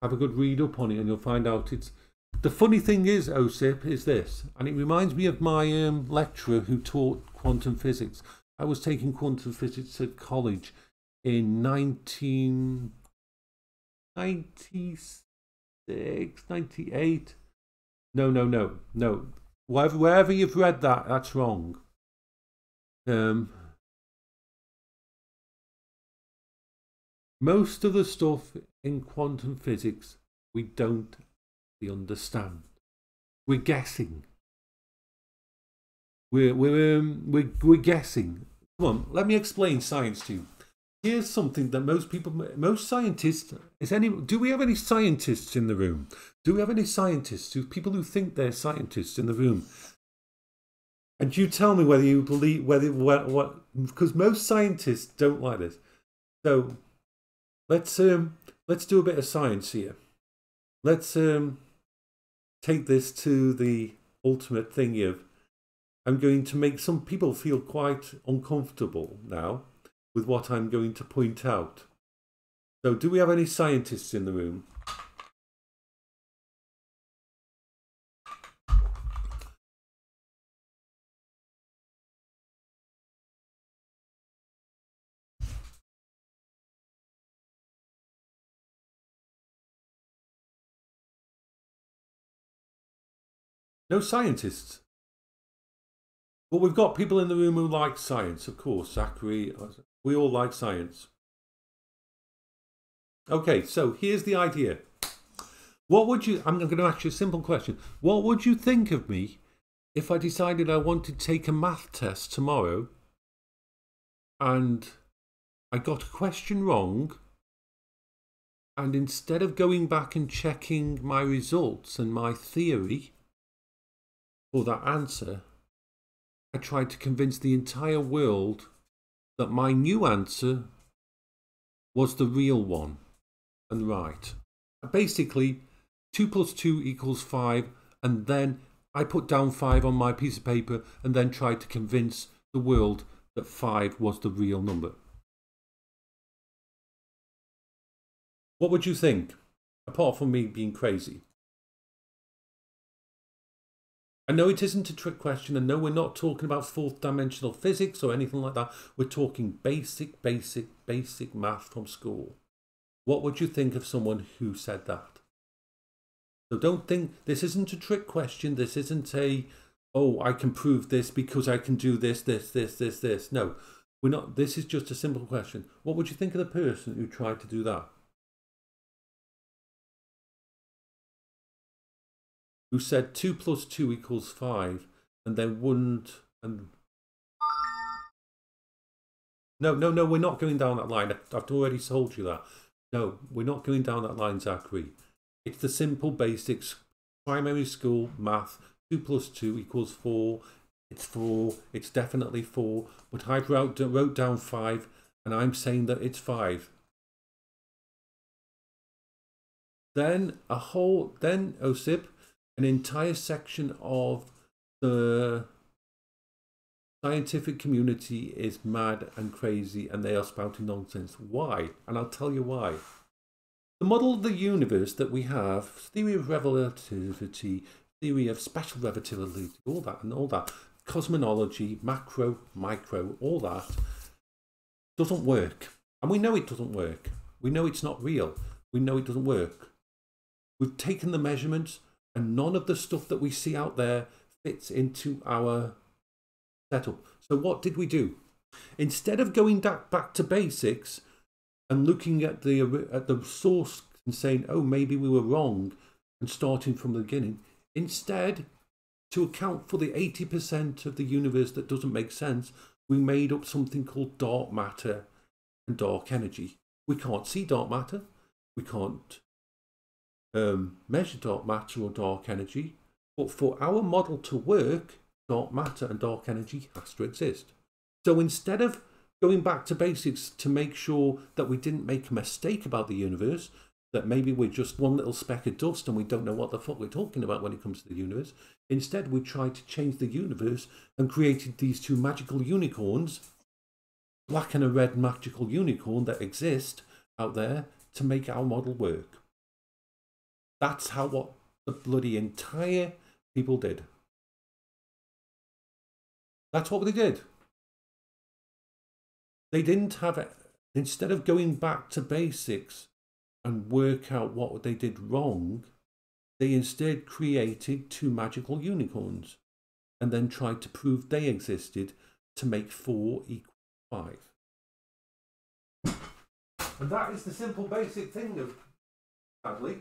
Have a good read up on it and you'll find out it's... The funny thing is, OSIP, is this, and it reminds me of my lecturer who taught quantum physics. I was taking quantum physics at college in 1996, 98. No. Wherever you've read that, that's wrong. Most of the stuff in quantum physics we don't understand. We're guessing. We're guessing. Come on, let me explain science to you. Here's something that most scientists, do we have any scientists in the room? Do we have any scientists, people who think they're scientists in the room? And you tell me whether you believe, because most scientists don't like this. So let's do a bit of science here. Let's take this to the ultimate thing of, I'm going to make some people feel quite uncomfortable now with what I'm going to point out. So do we have any scientists in the room? No scientists. But we've got people in the room who like science, of course. Zachary, we all like science. Okay, so here's the idea. I'm going to ask you a simple question. What would you think of me if I decided I wanted to take a math test tomorrow and I got a question wrong, and instead of going back and checking my results and my theory for that answer, I tried to convince the entire world that my new answer was the real one and right. Basically, 2 + 2 = 5, and then I put down 5 on my piece of paper and then tried to convince the world that 5 was the real number. What would you think, apart from me being crazy? I know it isn't a trick question, and no, we're not talking about fourth dimensional physics or anything like that. We're talking basic math from school. What would you think of someone who said that? So don't think, this isn't a trick question. This isn't a, oh, I can prove this because I can do this. No, we're not. This is just a simple question. What would you think of the person who tried to do that? Who said 2 + 2 = 5 and then wouldn't, and no, we're not going down that line. I've already told you that. No, we're not going down that line, Zachary. It's the simple basics, primary school math. 2 + 2 = 4. It's 4. It's definitely 4. But I wrote down 5, and I'm saying that it's 5. Then OSIP, an entire section of the scientific community is mad and crazy, and they are spouting nonsense. Why? And I'll tell you why. The model of the universe that we have, theory of relativity, theory of special relativity, all that, cosmology, macro, micro, all that, doesn't work. And we know it doesn't work. We know it's not real. We know it doesn't work. We've taken the measurements, and none of the stuff that we see out there fits into our setup. So what did we do? Instead of going back to basics and looking at the source and saying, oh, maybe we were wrong, and starting from the beginning, instead, to account for the 80% of the universe that doesn't make sense, we made up something called dark matter and dark energy. We can't see dark matter. We can't measure dark matter or dark energy. But for our model to work, dark matter and dark energy has to exist. So instead of going back to basics to make sure that we didn't make a mistake about the universe, that maybe we're just one little speck of dust and we don't know what the fuck we're talking about when it comes to the universe, instead we tried to change the universe and created these two magical unicorns, black and a red magical unicorn that exist out there to make our model work. That's what the bloody entire people did. That's what they did. They didn't have it. Instead of going back to basics and work out what they did wrong, they instead created two magical unicorns and then tried to prove they existed to make 4 = 5. And that is the simple basic thing of, sadly.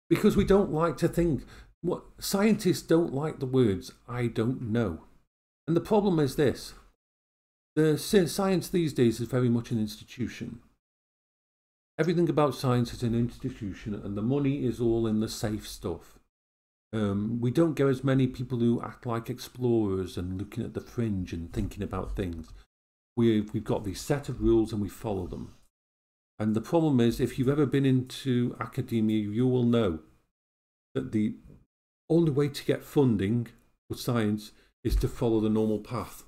Because we don't like to think, what scientists don't like the words "I don't know," and the problem is this: the science these days is very much an institution. Everything about science is an institution, and the money is all in the safe stuff. We don't get as many people who act like explorers and looking at the fringe and thinking about things. We've got these set of rules and we follow them. And the problem is, if you've ever been into academia, you will know that the only way to get funding for science is to follow the normal path.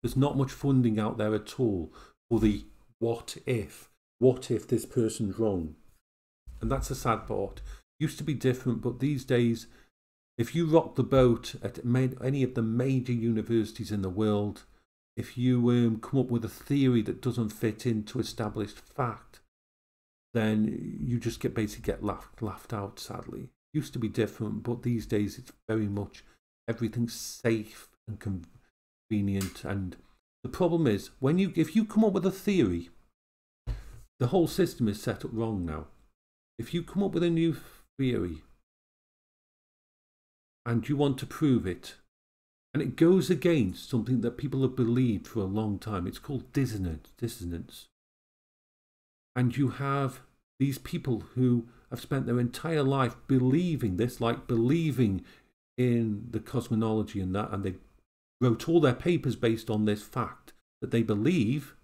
There's not much funding out there at all for the what if. What if this person's wrong? And that's a sad part. Used to be different, but these days, if you rock the boat at any of the major universities in the world, if you come up with a theory that doesn't fit into established fact, then you just basically get laughed out, sadly. Used to be different, but these days it's very much everything's safe and convenient. And the problem is, if you come up with a theory, the whole system is set up wrong now. If you come up with a new theory and you want to prove it, and it goes against something that people have believed for a long time, it's called dissonance. And you have these people who have spent their entire life believing this, like believing in the cosmology and that, and they wrote all their papers based on this fact that they believe.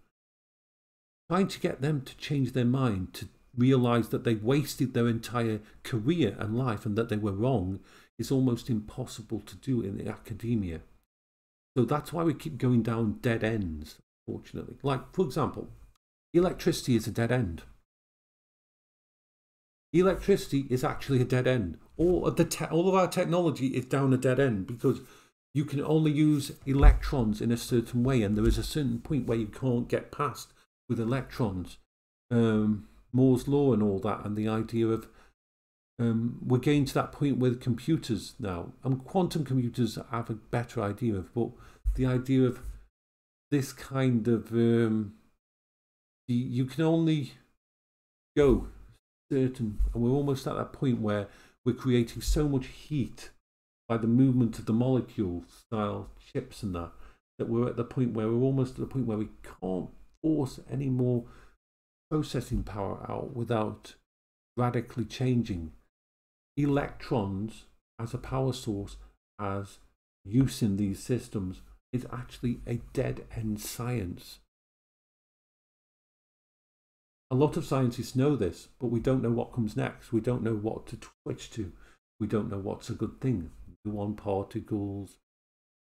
Trying to get them to change their mind, to realize that they've wasted their entire career and life and that they were wrong, is almost impossible to do in academia. So that's why we keep going down dead ends, fortunately. Like, for example, electricity is a dead end. Electricity is actually a dead end. All of our technology is down a dead end because you can only use electrons in a certain way, and there is a certain point where you can't get past with electrons. Moore's law and all that, and the idea of we're getting to that point with computers now, and quantum computers have a better idea of, but the idea of this kind of you can only go certain, and we're almost at that point where we're creating so much heat by the movement of the molecule style chips and that we're at the point where we're almost at the point where we can't force any more processing power out without radically changing. Electrons as a power source, as use in these systems, is actually a dead end science. A lot of scientists know this, but we don't know what comes next. We don't know what to switch to. We don't know what's a good thing. Muon particles,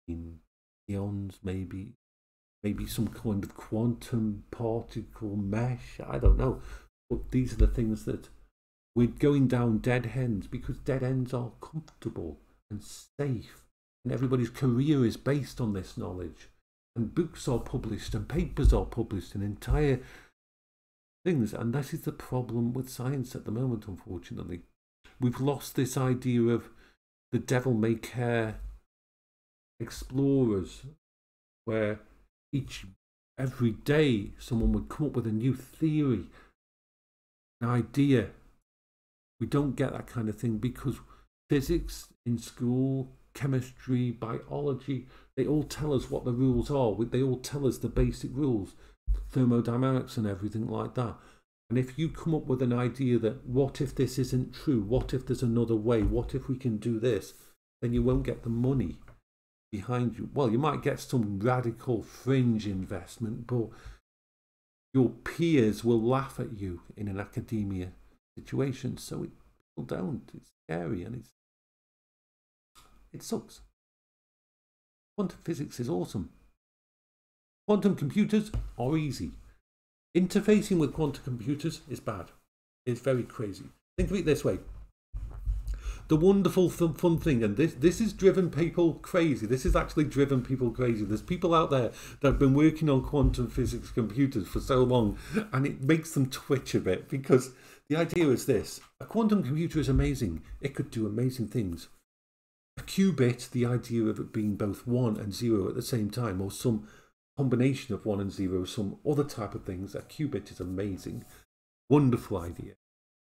ions, maybe some kind of quantum particle mesh. I don't know. But these are the things that we're going down dead ends, because dead ends are comfortable and safe, and everybody's career is based on this knowledge, and books are published and papers are published and entire things. And that is the problem with science at the moment, unfortunately. We've lost this idea of the devil may care explorers, where every day someone would come up with a new theory, an idea. We don't get that kind of thing because physics in school, chemistry, biology, they all tell us what the rules are. They all tell us the basic rules, thermodynamics and everything like that. And if you come up with an idea that, what if this isn't true? What if there's another way? What if we can do this? Then you won't get the money behind you. Well, you might get some radical fringe investment, but your peers will laugh at you in an academia situation. So people don't. It's scary and it sucks. Quantum physics is awesome. Quantum computers are easy. Interfacing with quantum computers is bad. It's very crazy. Think of it this way. The wonderful fun thing, and this has driven people crazy. This has actually driven people crazy. There's people out there that have been working on quantum physics computers for so long, and it makes them twitch a bit, because the idea is this. A quantum computer is amazing. It could do amazing things. A qubit, the idea of it being both 1 and 0 at the same time, or some combination of 1 and 0, some other type of things. A qubit is amazing, wonderful idea.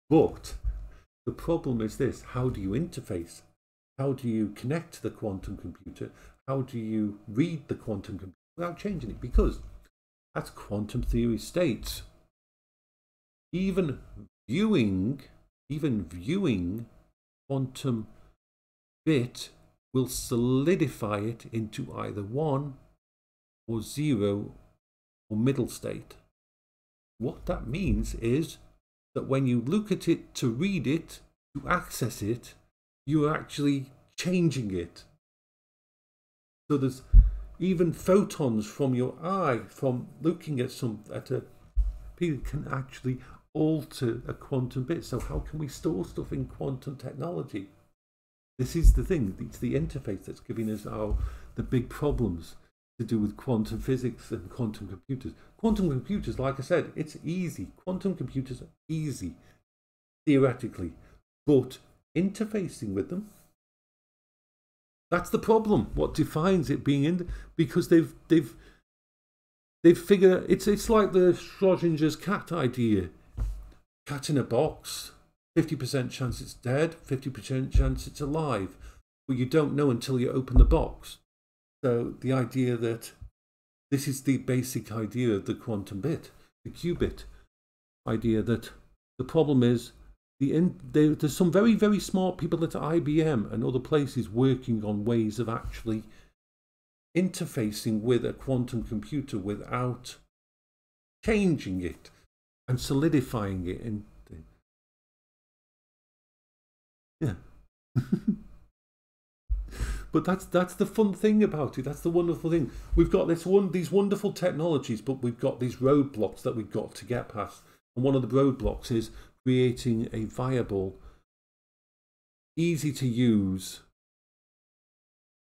But the problem is this: how do you interface? How do you connect to the quantum computer? How do you read the quantum computer without changing it? Because, as quantum theory states, even viewing quantum bit will solidify it into either 1 or 0 or middle state. What that means is that when you look at it to read it, to access it, you're actually changing it. So there's even photons from your eye, from looking at a piece, can actually alter a quantum bit. So how can we store stuff in quantum technology? This is the thing. It's the interface that's giving us the big problems to do with quantum physics and quantum computers. Quantum computers, like I said, it's easy. Quantum computers are easy, theoretically, but interfacing with them, that's the problem. What defines it being in, because they've figured it's like the Schrodinger's cat idea. Cat in a box, 50% chance it's dead, 50% chance it's alive. But you don't know until you open the box. So the idea that this is the basic idea of the quantum bit, the qubit idea, that the problem is there's some very, very smart people at IBM and other places working on ways of actually interfacing with a quantum computer without changing it and solidifying it in. Yeah. But that's the fun thing about it. That's the wonderful thing. We've got these wonderful technologies, but we've got these roadblocks that we've got to get past. And one of the roadblocks is creating a viable, easy to use,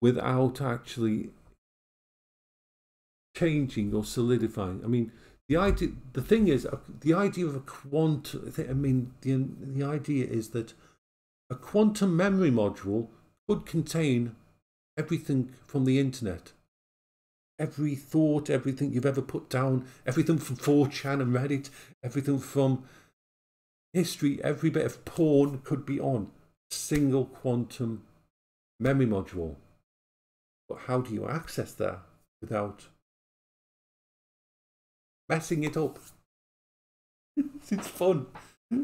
without actually changing or solidifying. I mean, the idea of a quantum. I mean, the idea is that a quantum memory module could contain everything from the internet. Every thought, everything you've ever put down, everything from 4chan and Reddit, everything from history, every bit of porn could be on a single quantum memory module. But how do you access that without messing it up? It's fun.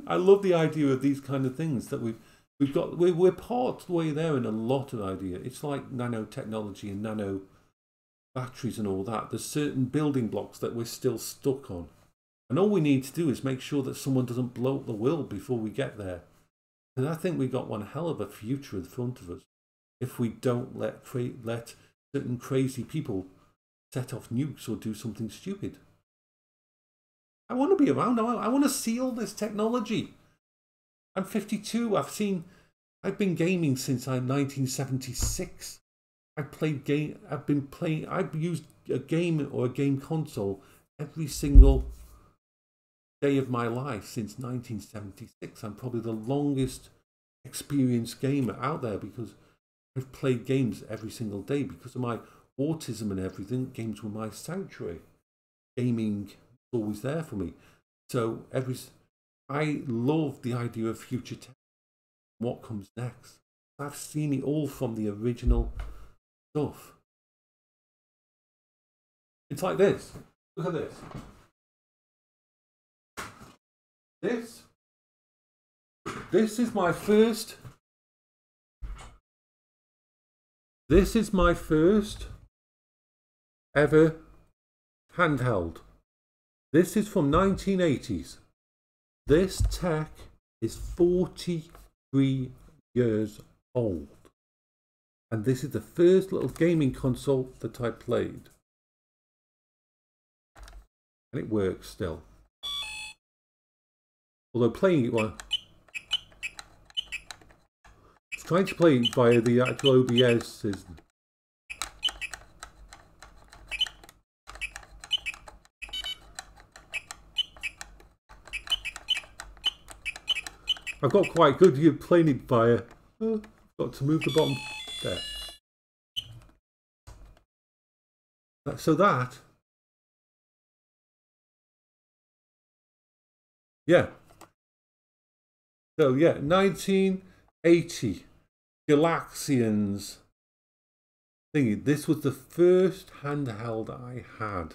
I love the idea of these kind of things that we're part of the way there in a lot of idea. It's like nanotechnology and nano batteries and all that. There's certain building blocks that we're still stuck on. And all we need to do is make sure that someone doesn't blow up the world before we get there. And I think we've got one hell of a future in front of us if we don't let certain crazy people set off nukes or do something stupid. I want to be around. I want to see all this technology. I'm 52. I've been gaming since 1976. I've used a game or a game console every single day of my life since 1976. I'm probably the longest experienced gamer out there because I've played games every single day. Because of my autism and everything, games were my sanctuary. Gaming is always there for me. So I love the idea of future tech. What comes next? I've seen it all from the original stuff. It's like this. Look at this. This is my first. This is my first ever handheld. This is from 1980s. This tech is 43 years old. And this is the first little gaming console that I played. And it works still. Although playing it while trying to play it via the actual OBS is I've got quite good at playing it via got to move the bottom there. So that Yeah. So yeah, 1980, Galaxians. Thingy. This was the first handheld I had,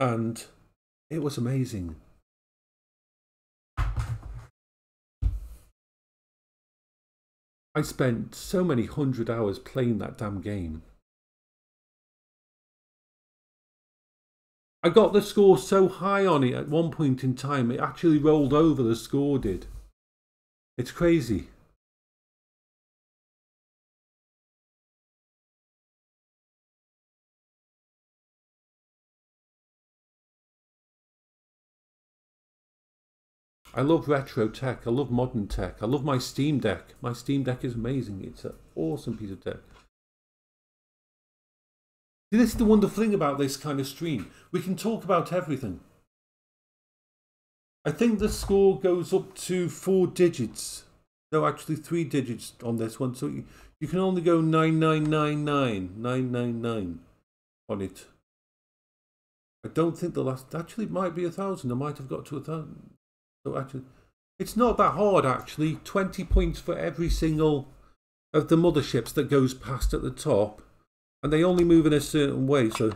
and it was amazing. I spent so many 100 hours playing that damn game. I got the score so high on it at one point in time, it actually rolled over, the score did. It's crazy. I love retro tech, I love modern tech, I love my Steam Deck. My Steam Deck is amazing, it's an awesome piece of tech. This is the wonderful thing about this kind of stream. We can talk about everything. I think the score goes up to 4 digits. No, actually 3 digits on this one. So you can only go 9999999 on it. I don't think the last... Actually, it might be 1,000. I might have got to 1,000. So actually, it's not that hard, actually. 20 points for every single of the motherships that goes past at the top. And they only move in a certain way, so...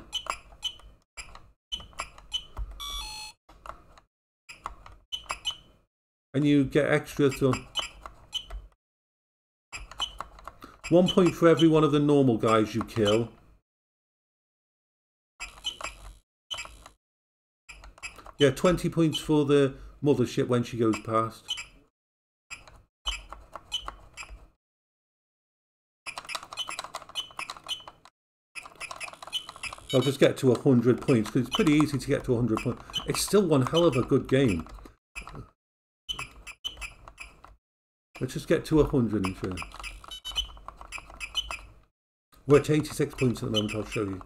And you get extra, so... 1 point for every one of the normal guys you kill. Yeah, 20 points for the mothership when she goes past. I'll just get to 100 points because it's pretty easy to get to 100 points. It's still one hell of a good game. Let's just get to 100 and show. We're at 86 points at the moment, I'll show you.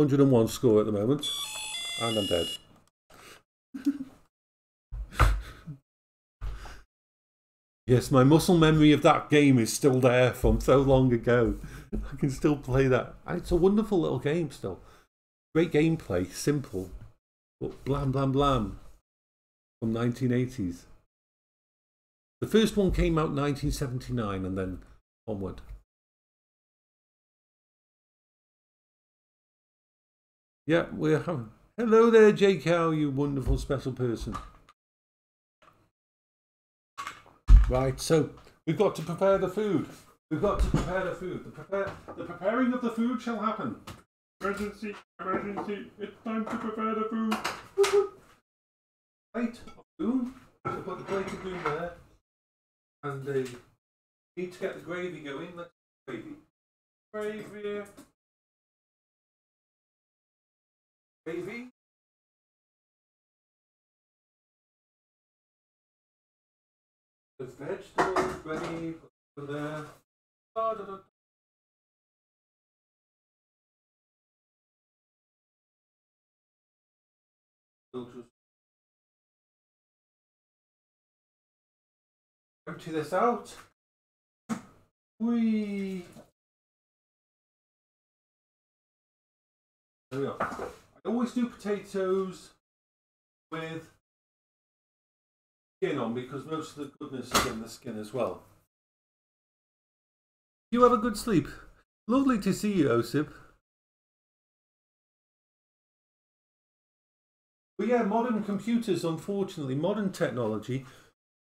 $101 score at the moment, and I'm dead. Yes, my muscle memory of that game is still there from so long ago. I can still play that. And it's a wonderful little game still. Great gameplay, simple, but blam blam blam from 1980s. The first one came out in 1979 and then onward. Yeah, we're having... Hello there, J. Cow, you wonderful special person. Right, so we've got to prepare the food. We've got to prepare the food. The preparing of the food shall happen. Emergency, emergency, it's time to prepare the food. Plate of food. So put the plate of food there. And need to get the gravy going. Let's get gravy. Gravy. Gravy. The vegetables ready. Put them there. Da, da, da. Filters. Empty this out. Whee! There we are. I always do potatoes with skin on because most of the goodness is in the skin as well. You have a good sleep. Lovely to see you, Osip. But yeah, modern computers, unfortunately, modern technology,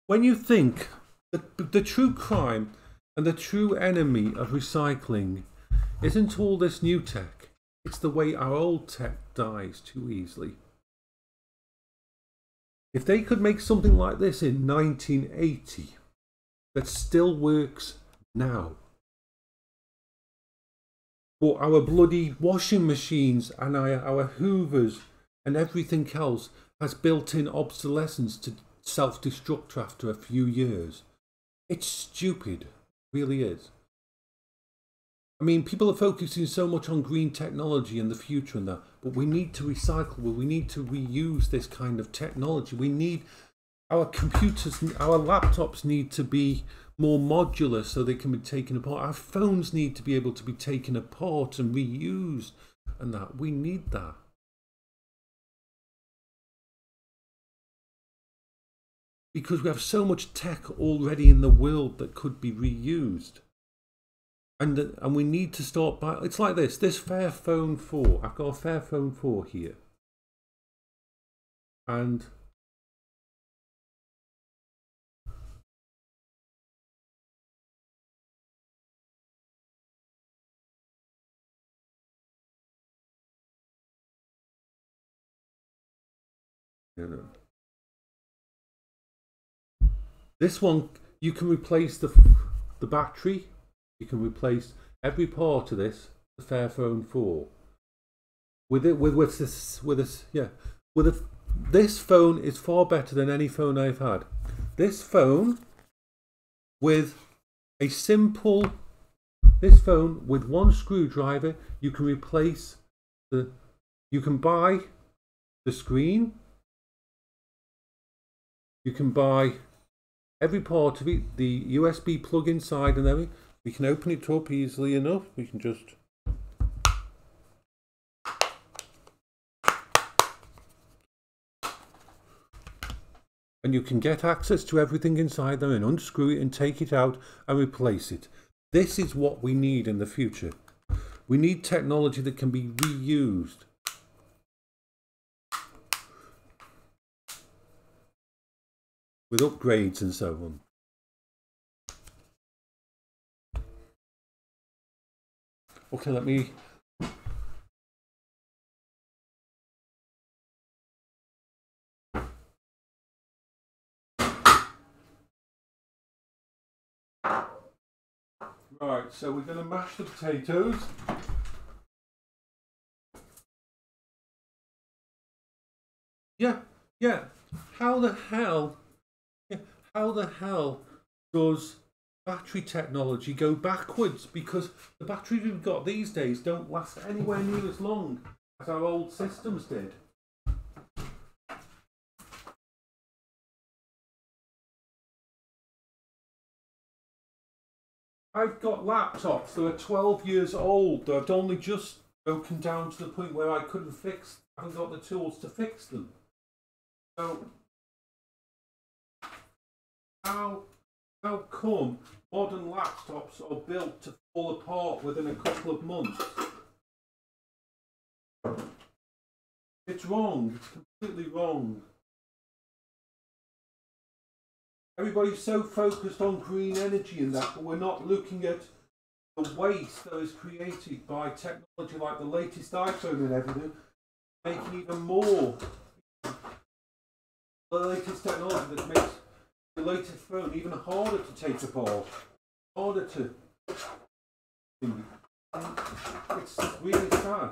when you think that the true crime and the true enemy of recycling isn't all this new tech, it's the way our old tech dies too easily. If they could make something like this in 1980 that still works now, but our bloody washing machines and our hoovers and everything else has built-in obsolescence to self-destruct after a few years. It's stupid, it really is. I mean, people are focusing so much on green technology and the future and that, but we need to recycle, we need to reuse this kind of technology. We need our computers, our laptops need to be more modular so they can be taken apart. Our phones need to be able to be taken apart and reused, and that we need that. Because we have so much tech already in the world that could be reused. And we need to start by, it's like this Fairphone 4, I've got a Fairphone 4 here. And this one, you can replace the battery. You can replace every part of this, the Fairphone 4. This phone is far better than any phone I've had. This phone with one screwdriver, you can replace you can buy the screen, you can buy every part of it, the USB plug inside and everything. We can open it up easily enough. We can just and you can get access to everything inside there and unscrew it and take it out and replace it. This is what we need in the future. We need technology that can be reused. With upgrades and so on. Okay, let me... Right, so we're going to mash the potatoes. Yeah. How the hell does battery technology go backwards? Because the batteries we've got these days don't last anywhere near as long as our old systems did. I've got laptops that are 12 years old that I've only just broken down to the point where I haven't got the tools to fix them. So how come modern laptops are built to fall apart within a couple of months? It's wrong. It's completely wrong. Everybody's so focused on green energy and that, but we're not looking at the waste that is created by technology like the latest iPhone and everything, making even more. The latest technology that makes the latest phone even harder to take apart, harder to... It's really sad.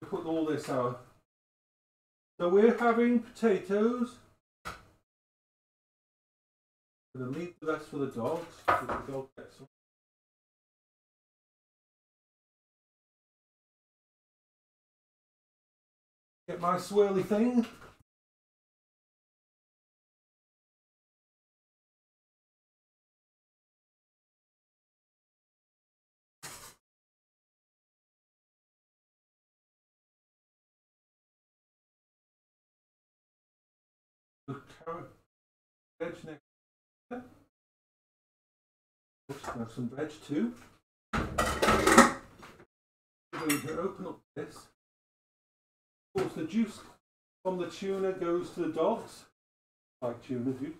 Put all this out. So we're having potatoes. I'm going to leave the rest for the dogs. If the dog gets some. Get my swirly thing. Carrot, veg next. Have some veg too. We're going to open up this. Of course, the juice from the tuna goes to the dogs, like tuna juice.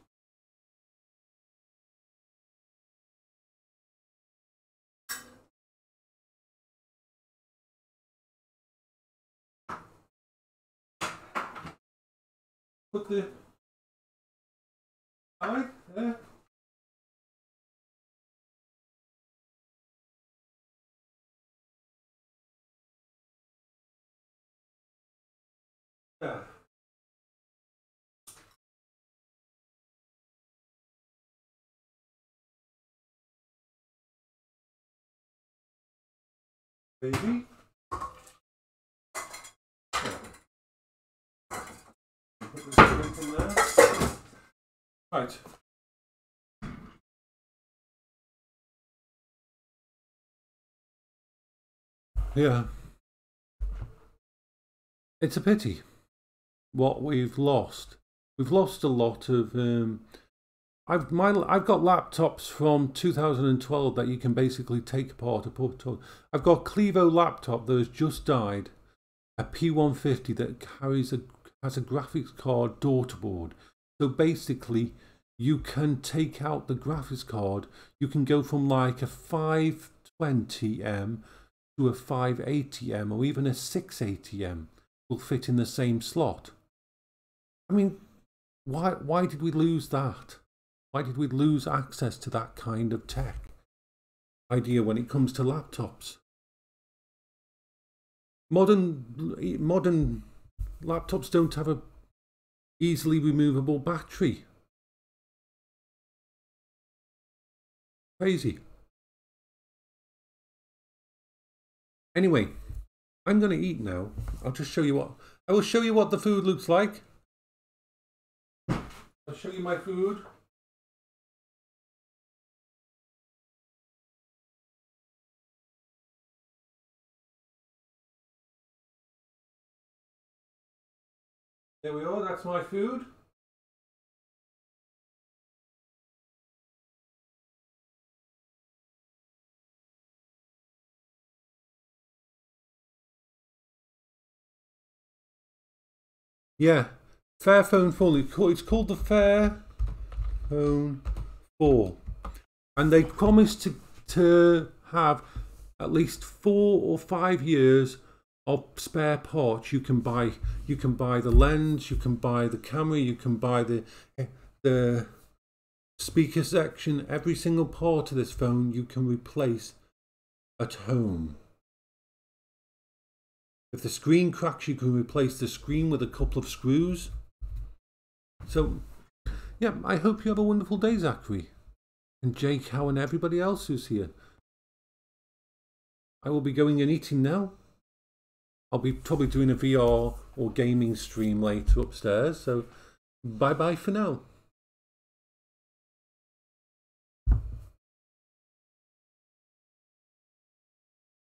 Put the eye there. Yeah. baby. Put this drink in there. Right. Yeah. It's a pity what we've lost. We've lost a lot of. I've got laptops from 2012 that you can basically take apart or put on. I've got a Clevo laptop that has just died, a P150 that has a graphics card daughterboard. So basically, you can take out the graphics card. You can go from like a 520M to a 580M or even a 680M. Will fit in the same slot. I mean, why did we lose that? Why did we lose access to that kind of tech idea when it comes to laptops? Modern laptops don't have a easily removable battery. Crazy. Anyway, I'm going to eat now. I'll just show you what I will show you what the food looks like. I'll show you my food. There we are, that's my food. Yeah, Fairphone 4. It's called the Fairphone 4. And they promised to have at least 4 or 5 years of spare parts. You can buy the lens, you can buy the camera, you can buy the speaker section. Every single part of this phone you can replace at home. If the screen cracks, you can replace the screen with a couple of screws. So, yeah, I hope you have a wonderful day, Zachary. And Jake, How, and everybody else who's here. I will be going and eating now. I'll be probably doing a VR or gaming stream later upstairs. So, bye-bye for now.